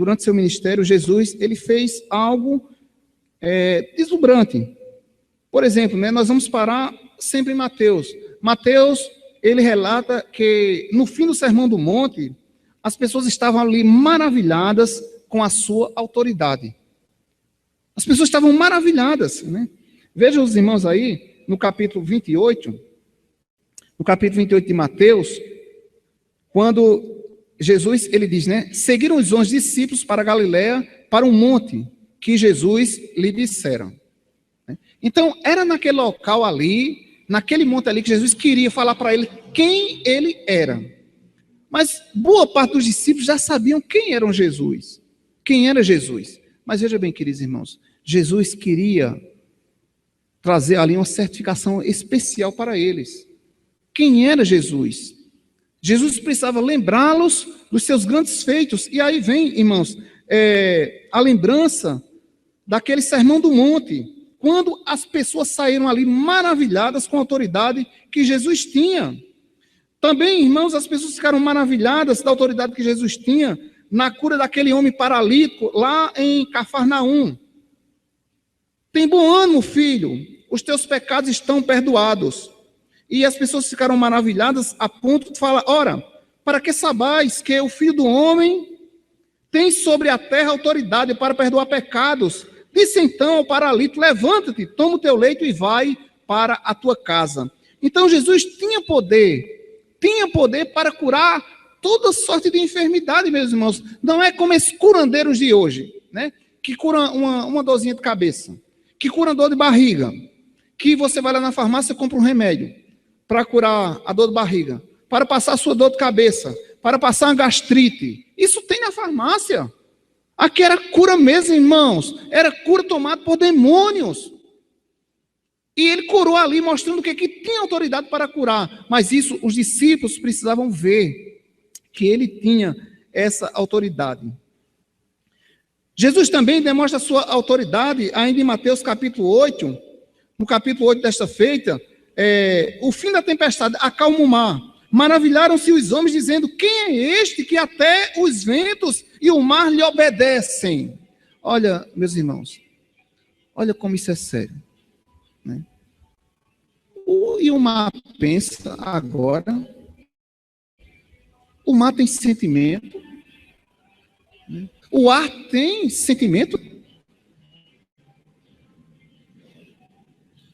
Jesus, ele fez algo deslumbrante. Por exemplo, né, nós vamos parar sempre em Mateus. Mateus, ele relata que no fim do Sermão do Monte, as pessoas estavam ali maravilhadas com a sua autoridade. As pessoas estavam maravilhadas, né? Vejam os irmãos aí, no capítulo 28 de Mateus, quando Jesus, ele diz, né? Seguiram os 11 discípulos para Galiléia, para um monte que Jesus lhe dissera. Então, era naquele local ali, naquele monte ali, que Jesus queria falar para ele quem ele era. Mas boa parte dos discípulos já sabiam quem era Jesus. Mas veja bem, queridos irmãos, Jesus queria trazer ali uma certificação especial para eles. Quem era Jesus? Jesus precisava lembrá-los dos seus grandes feitos. E aí vem, irmãos, a lembrança daquele Sermão do Monte, quando as pessoas saíram ali maravilhadas com a autoridade que Jesus tinha. Também, irmãos, as pessoas ficaram maravilhadas da autoridade que Jesus tinha na cura daquele homem paralítico lá em Cafarnaum. Tem bom ânimo, filho, os teus pecados estão perdoados. E as pessoas ficaram maravilhadas a ponto de falar, ora, para que sabais que o Filho do Homem tem sobre a terra autoridade para perdoar pecados. Disse então ao paralítico, levanta-te, toma o teu leito e vai para a tua casa. Então Jesus tinha poder para curar toda sorte de enfermidade, meus irmãos. Não é como esses curandeiros de hoje, né? Que cura uma dorzinha de cabeça, que cura dor de barriga, que você vai lá na farmácia e compra um remédio para curar a dor de barriga, para passar a sua dor de cabeça, para passar uma gastrite. Isso tem na farmácia. Aqui era cura mesmo, irmãos. Era cura tomada por demônios. E ele curou ali, mostrando que tinha autoridade para curar. Mas isso, os discípulos precisavam ver que ele tinha essa autoridade. Jesus também demonstra a sua autoridade, ainda em Mateus capítulo 8, no capítulo 8 desta feita, o fim da tempestade, acalma o mar. Maravilharam-se os homens, dizendo, quem é este que até os ventos e o mar lhe obedecem? Olha, meus irmãos, olha como isso é sério, né? E o mar pensa agora, o mar tem sentimento, né? O ar tem sentimento,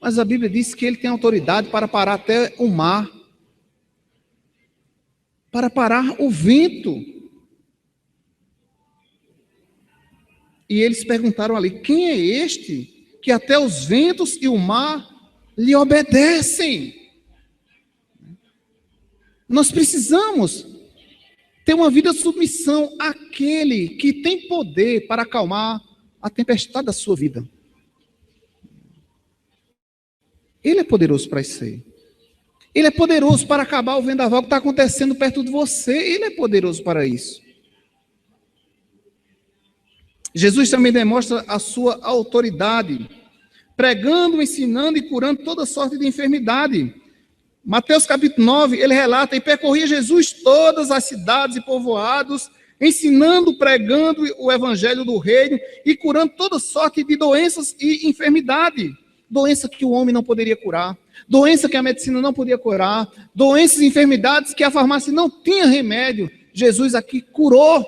mas a Bíblia diz que ele tem autoridade para parar até o mar, para parar o vento. E eles perguntaram ali, quem é este que até os ventos e o mar lhe obedecem? Nós precisamos ter uma vida de submissão àquele que tem poder para acalmar a tempestade da sua vida. Ele é poderoso para isso aí. Ele é poderoso para acabar o vendaval que está acontecendo perto de você. Ele é poderoso para isso. Jesus também demonstra a sua autoridade, pregando, ensinando e curando toda sorte de enfermidade. Mateus capítulo 9, ele relata, e percorria Jesus todas as cidades e povoados, ensinando, pregando o evangelho do reino e curando toda sorte de doenças e enfermidade. Doença que o homem não poderia curar, doença que a medicina não podia curar, doenças e enfermidades que a farmácia não tinha remédio. Jesus aqui curou.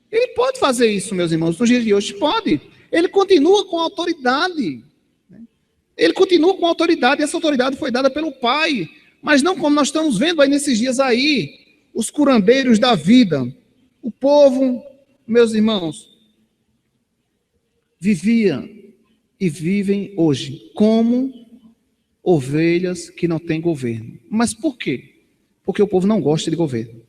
Ele pode fazer isso, meus irmãos, nos dias de hoje, pode. Ele continua com autoridade. Ele continua com autoridade, e essa autoridade foi dada pelo Pai, mas não como nós estamos vendo aí nesses dias aí, os curandeiros da vida. O povo, meus irmãos, vivia e vivem hoje como ovelhas que não têm governo. Mas por quê? Porque o povo não gosta de governo.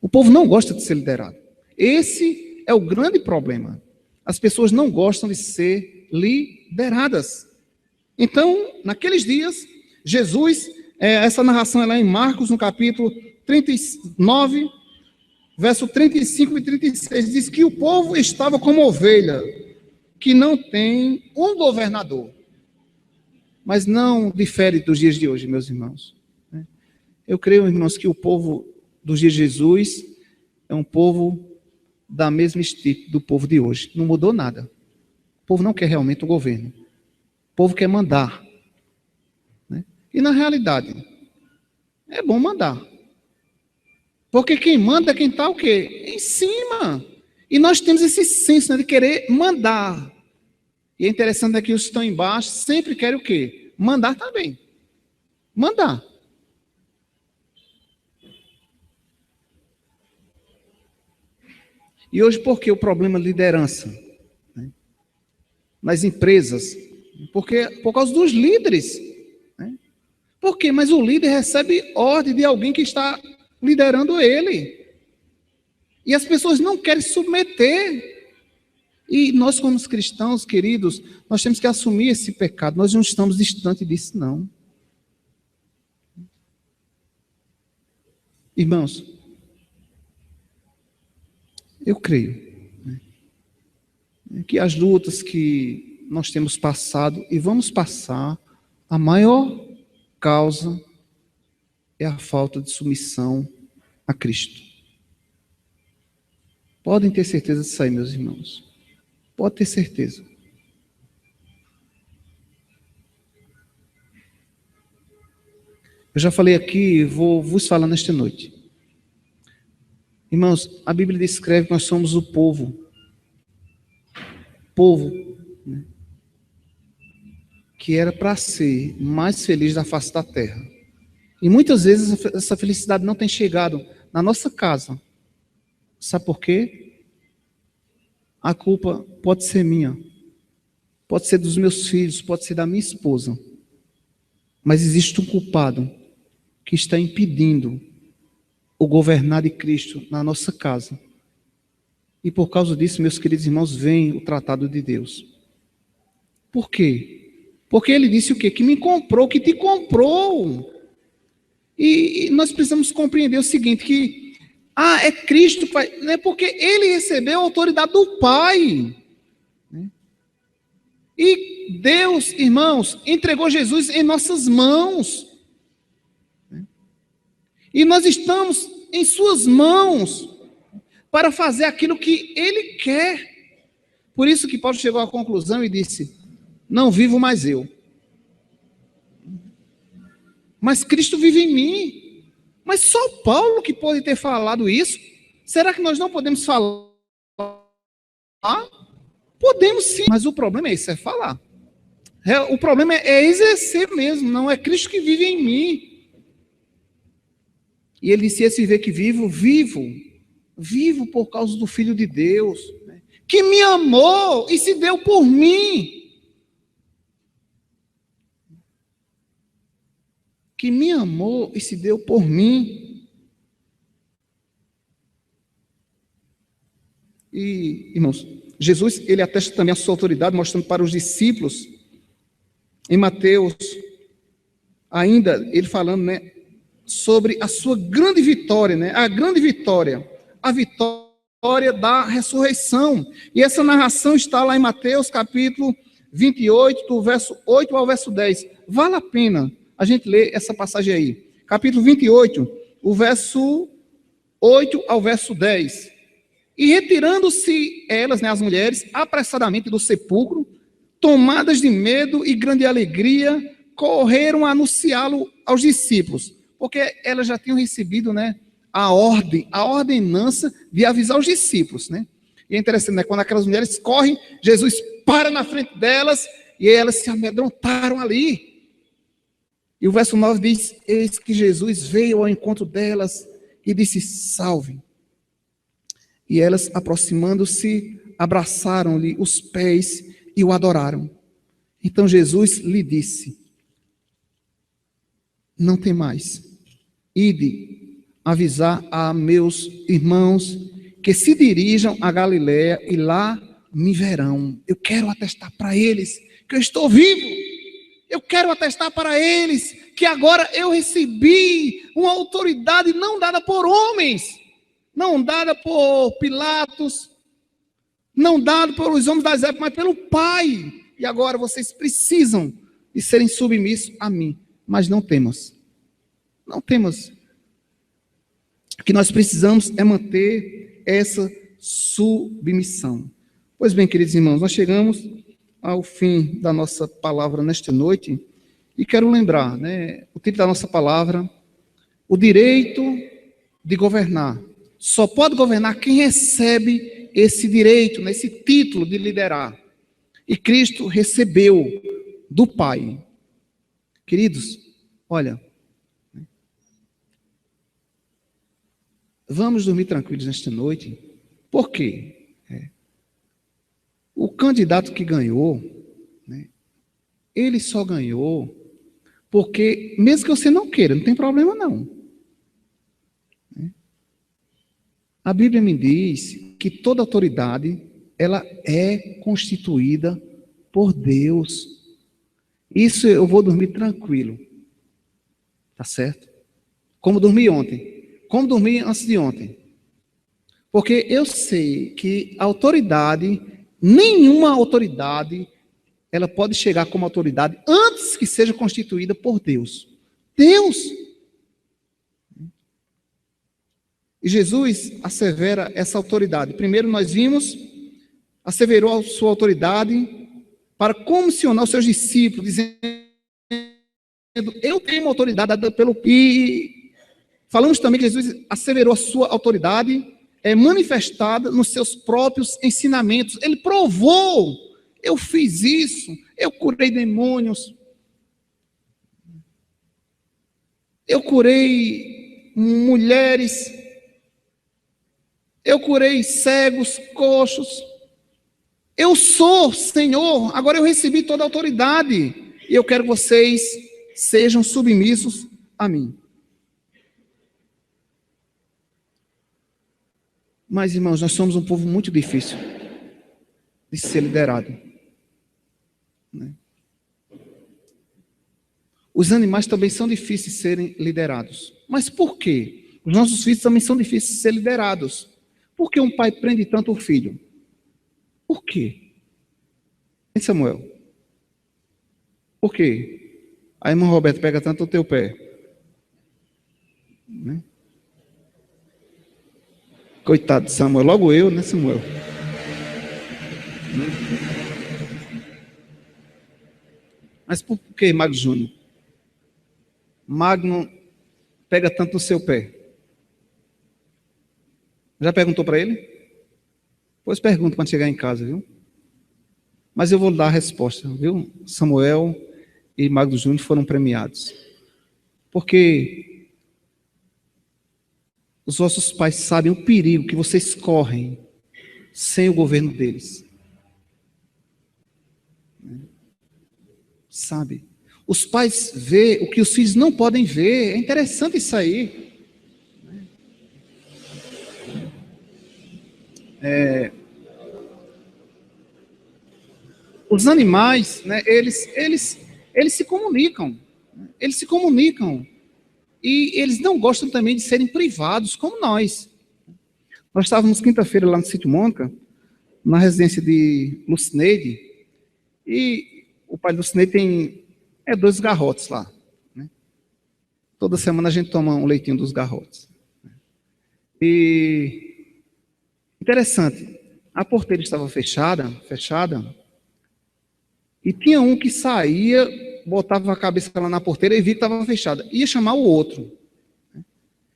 O povo não gosta de ser liderado. Esse é o grande problema. As pessoas não gostam de ser lideradas. Então, naqueles dias, Jesus, essa narração é lá em Marcos, no capítulo 39, verso 35 e 36, diz que o povo estava como ovelha, que não tem um governador. Mas não difere dos dias de hoje, meus irmãos. Eu creio, irmãos, que o povo dos dias de Jesus é um povo da mesma estirpe do povo de hoje. Não mudou nada. O povo não quer realmente o governo. O povo quer mandar. Né? E na realidade, é bom mandar. Porque quem manda é quem está o quê? Em cima. E nós temos esse senso, né, de querer mandar. E é interessante que os que estão embaixo sempre querem o quê? Mandar também. Mandar. E hoje, por que o problema de liderança? Né? Nas empresas. Porque, por causa dos líderes. Né? Por quê? Mas o líder recebe ordem de alguém que está liderando ele. E as pessoas não querem submeter. E nós, como cristãos, queridos, nós temos que assumir esse pecado. Nós não estamos distantes disso, não. Irmãos, eu creio, né, que as lutas que nós temos passado e vamos passar, a maior causa é a falta de submissão a Cristo. Podem ter certeza disso aí, meus irmãos. Pode ter certeza. Eu já falei aqui, vou vos falar nesta noite. Irmãos, a Bíblia descreve que nós somos o povo. Povo, né, que era para ser mais feliz da face da terra. E muitas vezes essa felicidade não tem chegado na nossa casa. Sabe por quê? A culpa pode ser minha, pode ser dos meus filhos, pode ser da minha esposa. Mas existe um culpado que está impedindo o governar de Cristo na nossa casa. E por causa disso, meus queridos irmãos, vem o tratado de Deus. Por quê? Porque ele disse o quê? Que me comprou, que te comprou. E nós precisamos compreender o seguinte, que é Cristo, Pai, né? Porque ele recebeu a autoridade do Pai. Né? E Deus, irmãos, entregou Jesus em nossas mãos. Né? E nós estamos em suas mãos para fazer aquilo que ele quer. Por isso que Paulo chegou à conclusão e disse: não vivo mais eu, mas Cristo vive em mim. Mas só Paulo que pode ter falado isso. Será que nós não podemos falar? Podemos sim, mas o problema é isso, é falar. O problema é exercer mesmo, não é Cristo que vive em mim. E ele disse: esse viver que vivo, vivo por causa do Filho de Deus, né, que me amou e se deu por mim. Que me amou e se deu por mim. E, irmãos, Jesus, ele atesta também a sua autoridade, mostrando para os discípulos, em Mateus, ainda, ele falando, né, sobre a sua grande vitória, né, a grande vitória, a vitória da ressurreição. E essa narração está lá em Mateus, capítulo 28, do verso 8 ao verso 10. Vale a pena a gente lê essa passagem aí. Capítulo 28, o verso 8 ao verso 10. E retirando-se elas, né, as mulheres, apressadamente do sepulcro, tomadas de medo e grande alegria, correram a anunciá-lo aos discípulos. Porque elas já tinham recebido, né, a ordenança de avisar os discípulos, né? E é interessante, né, quando aquelas mulheres correm, Jesus para na frente delas E elas se amedrontaram ali. E o verso 9 diz: eis que Jesus veio ao encontro delas e disse: salve. E elas, aproximando-se, abraçaram-lhe os pés e o adoraram. Então Jesus lhe disse: não temais, ide avisar a meus irmãos que se dirijam a Galiléia e lá me verão. Eu quero atestar para eles que eu estou vivo. Eu quero atestar para eles que agora eu recebi uma autoridade não dada por homens, não dada por Pilatos, não dada pelos homens das épocas, mas pelo Pai. E agora vocês precisam de serem submissos a mim. Mas não temas. Não temas. O que nós precisamos é manter essa submissão. Pois bem, queridos irmãos, nós chegamos ao fim da nossa palavra nesta noite e quero lembrar, o título da nossa palavra: o direito de governar. Só pode governar quem recebe esse direito, esse título de liderar. E Cristo recebeu do Pai. Queridos, olha, vamos dormir tranquilos nesta noite. Por quê? O candidato que ganhou, ele só ganhou porque, mesmo que você não queira, não tem problema não. A Bíblia me diz que toda autoridade, ela é constituída por Deus. Isso eu vou dormir tranquilo. Tá certo? Como dormi ontem. Como dormi antes de ontem. Porque eu sei que a autoridade, nenhuma autoridade, ela pode chegar como autoridade antes que seja constituída por Deus. Deus. E Jesus assevera essa autoridade. Primeiro nós vimos, asseverou a sua autoridade para comissionar os seus discípulos, dizendo: eu tenho uma autoridade dada pelo... E falamos também que Jesus asseverou a sua autoridade manifestada nos seus próprios ensinamentos. Ele provou: eu fiz isso, eu curei demônios, eu curei mulheres, eu curei cegos, coxos. Eu sou Senhor, agora eu recebi toda a autoridade e eu quero que vocês sejam submissos a mim. Mas, irmãos, nós somos um povo muito difícil de ser liderado. Os animais também são difíceis de serem liderados. Mas por quê? Os nossos filhos também são difíceis de ser liderados. Por que um pai prende tanto o filho? Por quê? Hein, Samuel? Por quê? A irmã Roberta pega tanto o teu pé. Coitado de Samuel. Logo eu, né, Samuel? Mas por que Magno Júnior? Magno pega tanto no seu pé. Já perguntou para ele? Pois pergunta quando chegar em casa, viu? Mas eu vou dar a resposta, viu? Samuel e Magno Júnior foram premiados. Porque os vossos pais sabem o perigo que vocês correm sem o governo deles. Sabe? Os pais vê o que os filhos não podem ver. É interessante isso aí. Os animais, eles se comunicam. Eles se comunicam. E eles não gostam também de serem privados, como nós. Nós estávamos quinta-feira lá no Sítio Mônica, na residência de Lucineide, e o pai do Lucineide tem 2 garrotes lá. Toda semana a gente toma um leitinho dos garrotes. E interessante, a porteira estava fechada, e tinha um que saía, botava a cabeça lá na porteira e via que estava fechada. Ia chamar o outro.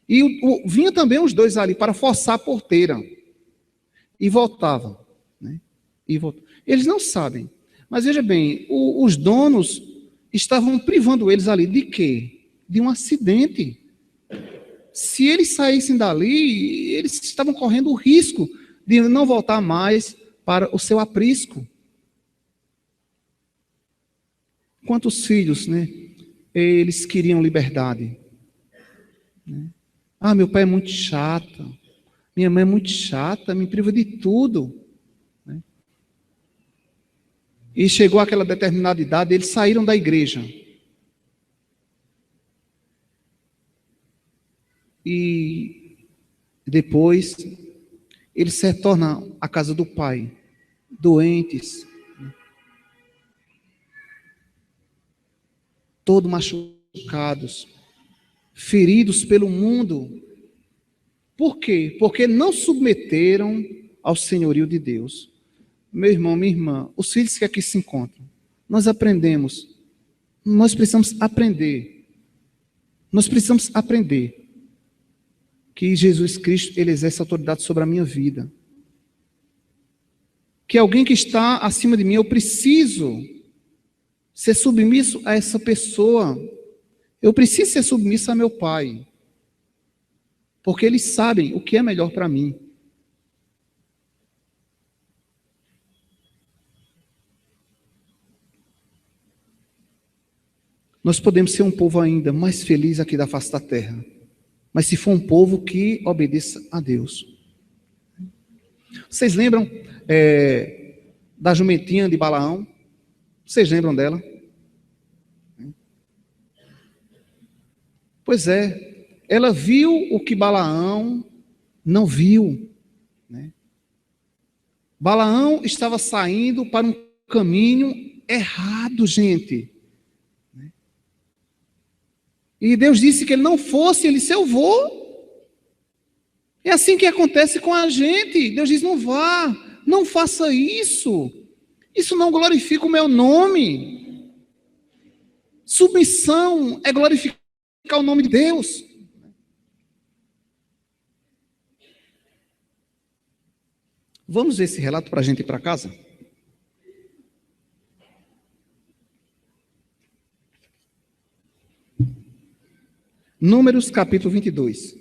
E vinha também os 2 ali para forçar a porteira. E voltava. E voltava. Eles não sabem. Mas veja bem, os donos estavam privando eles ali de quê? De um acidente. Se eles saíssem dali, eles estavam correndo o risco de não voltar mais para o seu aprisco. Quantos filhos, né? Eles queriam liberdade. Né? Ah, meu pai é muito chato. Minha mãe é muito chata, me priva de tudo. Né? E chegou aquela determinada idade, eles saíram da igreja. E depois, eles se retornam à casa do pai, doentes, todos machucados, feridos pelo mundo. Por quê? Porque não submeteram ao senhorio de Deus. Meu irmão, minha irmã, os filhos que aqui se encontram, nós precisamos aprender que Jesus Cristo, ele exerce autoridade sobre a minha vida. Que alguém que está acima de mim, eu preciso ser submisso a essa pessoa. Eu preciso ser submisso a meu pai. Porque eles sabem o que é melhor para mim. Nós podemos ser um povo ainda mais feliz aqui da face da terra. Mas se for um povo que obedeça a Deus. Vocês lembram da jumentinha de Balaão? Vocês lembram dela? Pois é, ela viu o que Balaão não viu. Né? Balaão estava saindo para um caminho errado, gente. E Deus disse que ele não fosse, ele disse, eu vou. É assim que acontece com a gente. Deus diz, não vá, não faça isso. Isso não glorifica o meu nome. Submissão é glorificar o nome de Deus. Vamos ver esse relato para a gente ir para casa? Números capítulo 22.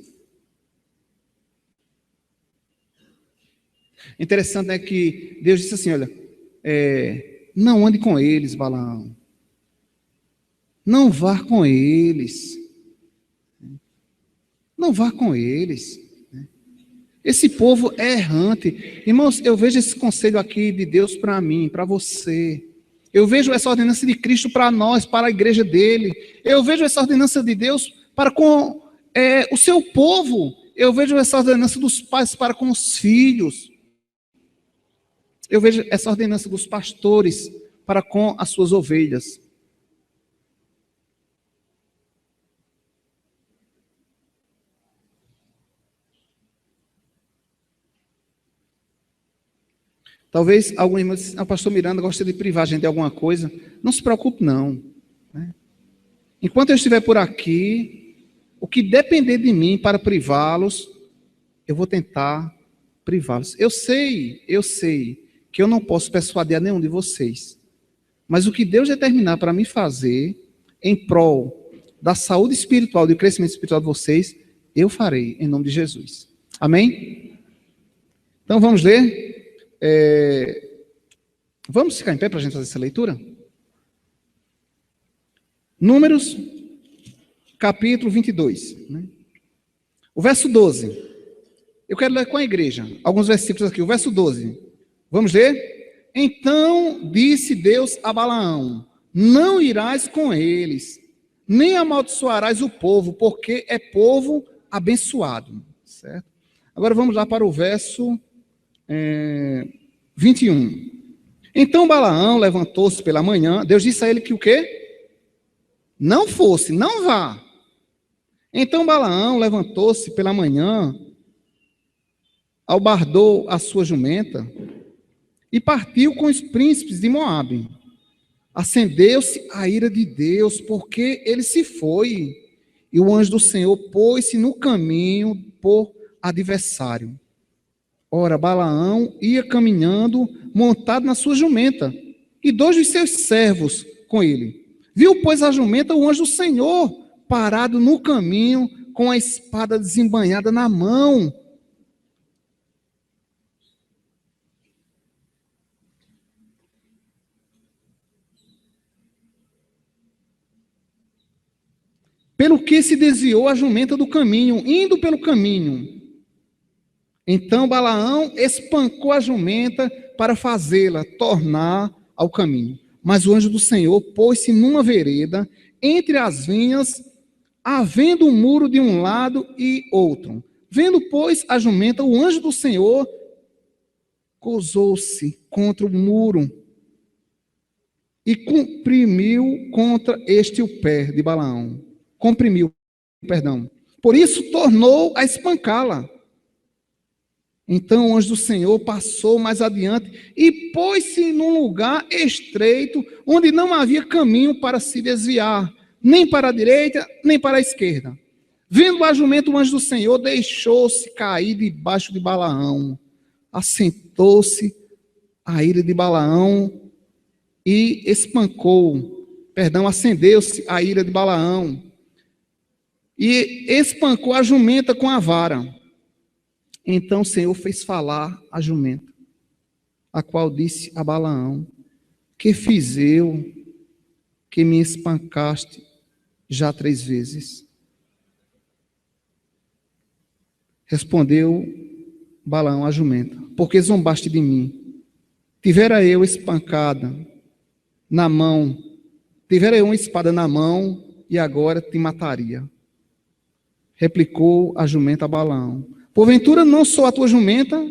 Interessante é que Deus disse assim, olha, não ande com eles, Balaão. Não vá com eles. Não vá com eles. Esse povo é errante. Irmãos, eu vejo esse conselho aqui de Deus para mim, para você. Eu vejo essa ordenança de Cristo para nós, para a igreja dele. Eu vejo essa ordenança de Deus para com o seu povo. Eu vejo essa ordenança dos pais para com os filhos. Eu vejo essa ordenança dos pastores para com as suas ovelhas. Talvez algum irmão disse, o pastor Miranda gosta de privar a gente de alguma coisa. Não se preocupe, não. Né? Enquanto eu estiver por aqui, o que depender de mim para privá-los, eu vou tentar privá-los. Eu sei que eu não posso persuadir a nenhum de vocês. Mas o que Deus determinar para me fazer, em prol da saúde espiritual, do crescimento espiritual de vocês, eu farei, em nome de Jesus. Amém? Então vamos ler. Vamos ficar em pé para a gente fazer essa leitura? Números, capítulo 22. Né? O verso 12. Eu quero ler com a igreja alguns versículos aqui. O verso 12. Vamos ler? Então disse Deus a Balaão: não irás com eles, nem amaldiçoarás o povo, porque é povo abençoado. Certo? Agora vamos lá para o verso 21. Então Balaão levantou-se pela manhã. Deus disse a ele que o quê? Não fosse, não vá. Então Balaão levantou-se pela manhã, albardou a sua jumenta e partiu com os príncipes de Moabe. Acendeu-se a ira de Deus, porque ele se foi, e o anjo do Senhor pôs-se no caminho por adversário. Ora, Balaão ia caminhando, montado na sua jumenta, e 2 dos seus servos com ele. Viu, pois, a jumenta o anjo do Senhor parado no caminho com a espada desembainhada na mão. Pelo que se desviou a jumenta do caminho, indo pelo caminho. Então Balaão espancou a jumenta para fazê-la tornar ao caminho. Mas o anjo do Senhor pôs-se numa vereda, entre as vinhas, havendo um muro de um lado e outro. Vendo, pois, a jumenta, o anjo do Senhor cozou-se contra o muro e comprimiu contra este o pé de Balaão. Por isso tornou a espancá-la. Então o anjo do Senhor passou mais adiante e pôs-se num lugar estreito, onde não havia caminho para se desviar, nem para a direita, nem para a esquerda. Vendo a jumenta, o anjo do Senhor deixou-se cair debaixo de Balaão. Assentou-se a ira de Balaão e acendeu-se a ira de Balaão. E espancou a jumenta com a vara. Então o Senhor fez falar a jumenta, a qual disse a Balaão: que fiz eu que me espancaste já 3 vezes? Respondeu Balaão à jumenta: porque zombaste de mim? Tivera eu uma espada na mão, e agora te mataria. Replicou a jumenta a Balaão: porventura não sou a tua jumenta,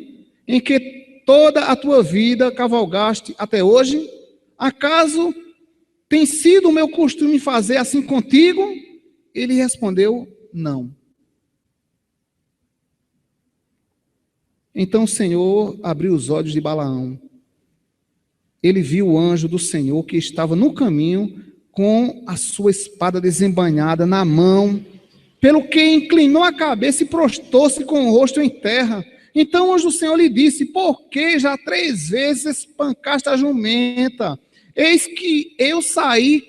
em que toda a tua vida cavalgaste até hoje? Acaso tem sido o meu costume fazer assim contigo? Ele respondeu: não. Então o Senhor abriu os olhos de Balaão. Ele viu o anjo do Senhor que estava no caminho com a sua espada desembainhada na mão, pelo que inclinou a cabeça e prostou-se com o rosto em terra. Então o anjo do Senhor lhe disse: por que já 3 vezes espancaste a jumenta? Eis que eu saí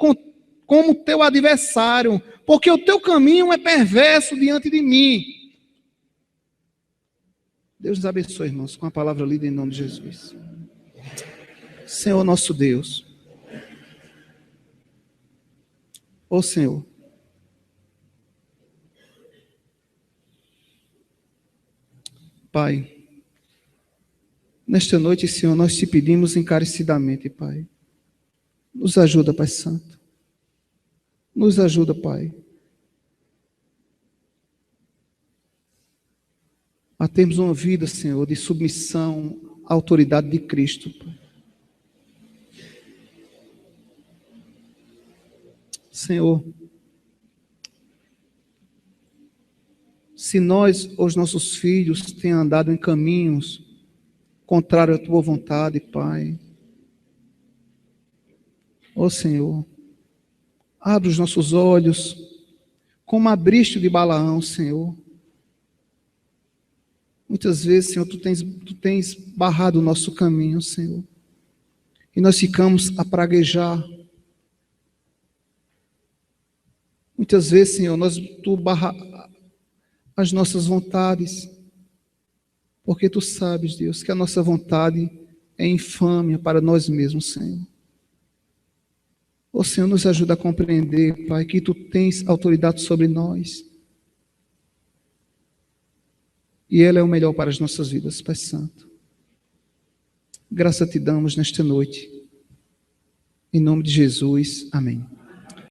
como teu adversário, porque o teu caminho é perverso diante de mim. Deus nos abençoe, irmãos, com a palavra lida em nome de Jesus. Senhor nosso Deus, ó Senhor, Pai, nesta noite, Senhor, nós te pedimos encarecidamente, Pai, nos ajuda, Pai Santo, nos ajuda, Pai, a termos uma vida, Senhor, de submissão à autoridade de Cristo, Pai. Senhor, se nós, os nossos filhos, têm andado em caminhos contrários à tua vontade, Pai, ó Senhor, abre os nossos olhos, como abriste de Balaão, Senhor. Muitas vezes, Senhor, tu tens barrado o nosso caminho, Senhor, e nós ficamos a praguejar. Muitas vezes, Senhor, tu barra as nossas vontades, porque tu sabes, Deus, que a nossa vontade é infâmia para nós mesmos, Senhor. Ó Senhor, nos ajuda a compreender, Pai, que tu tens autoridade sobre nós, e ela é o melhor para as nossas vidas, Pai Santo. Graça te damos nesta noite, em nome de Jesus, amém.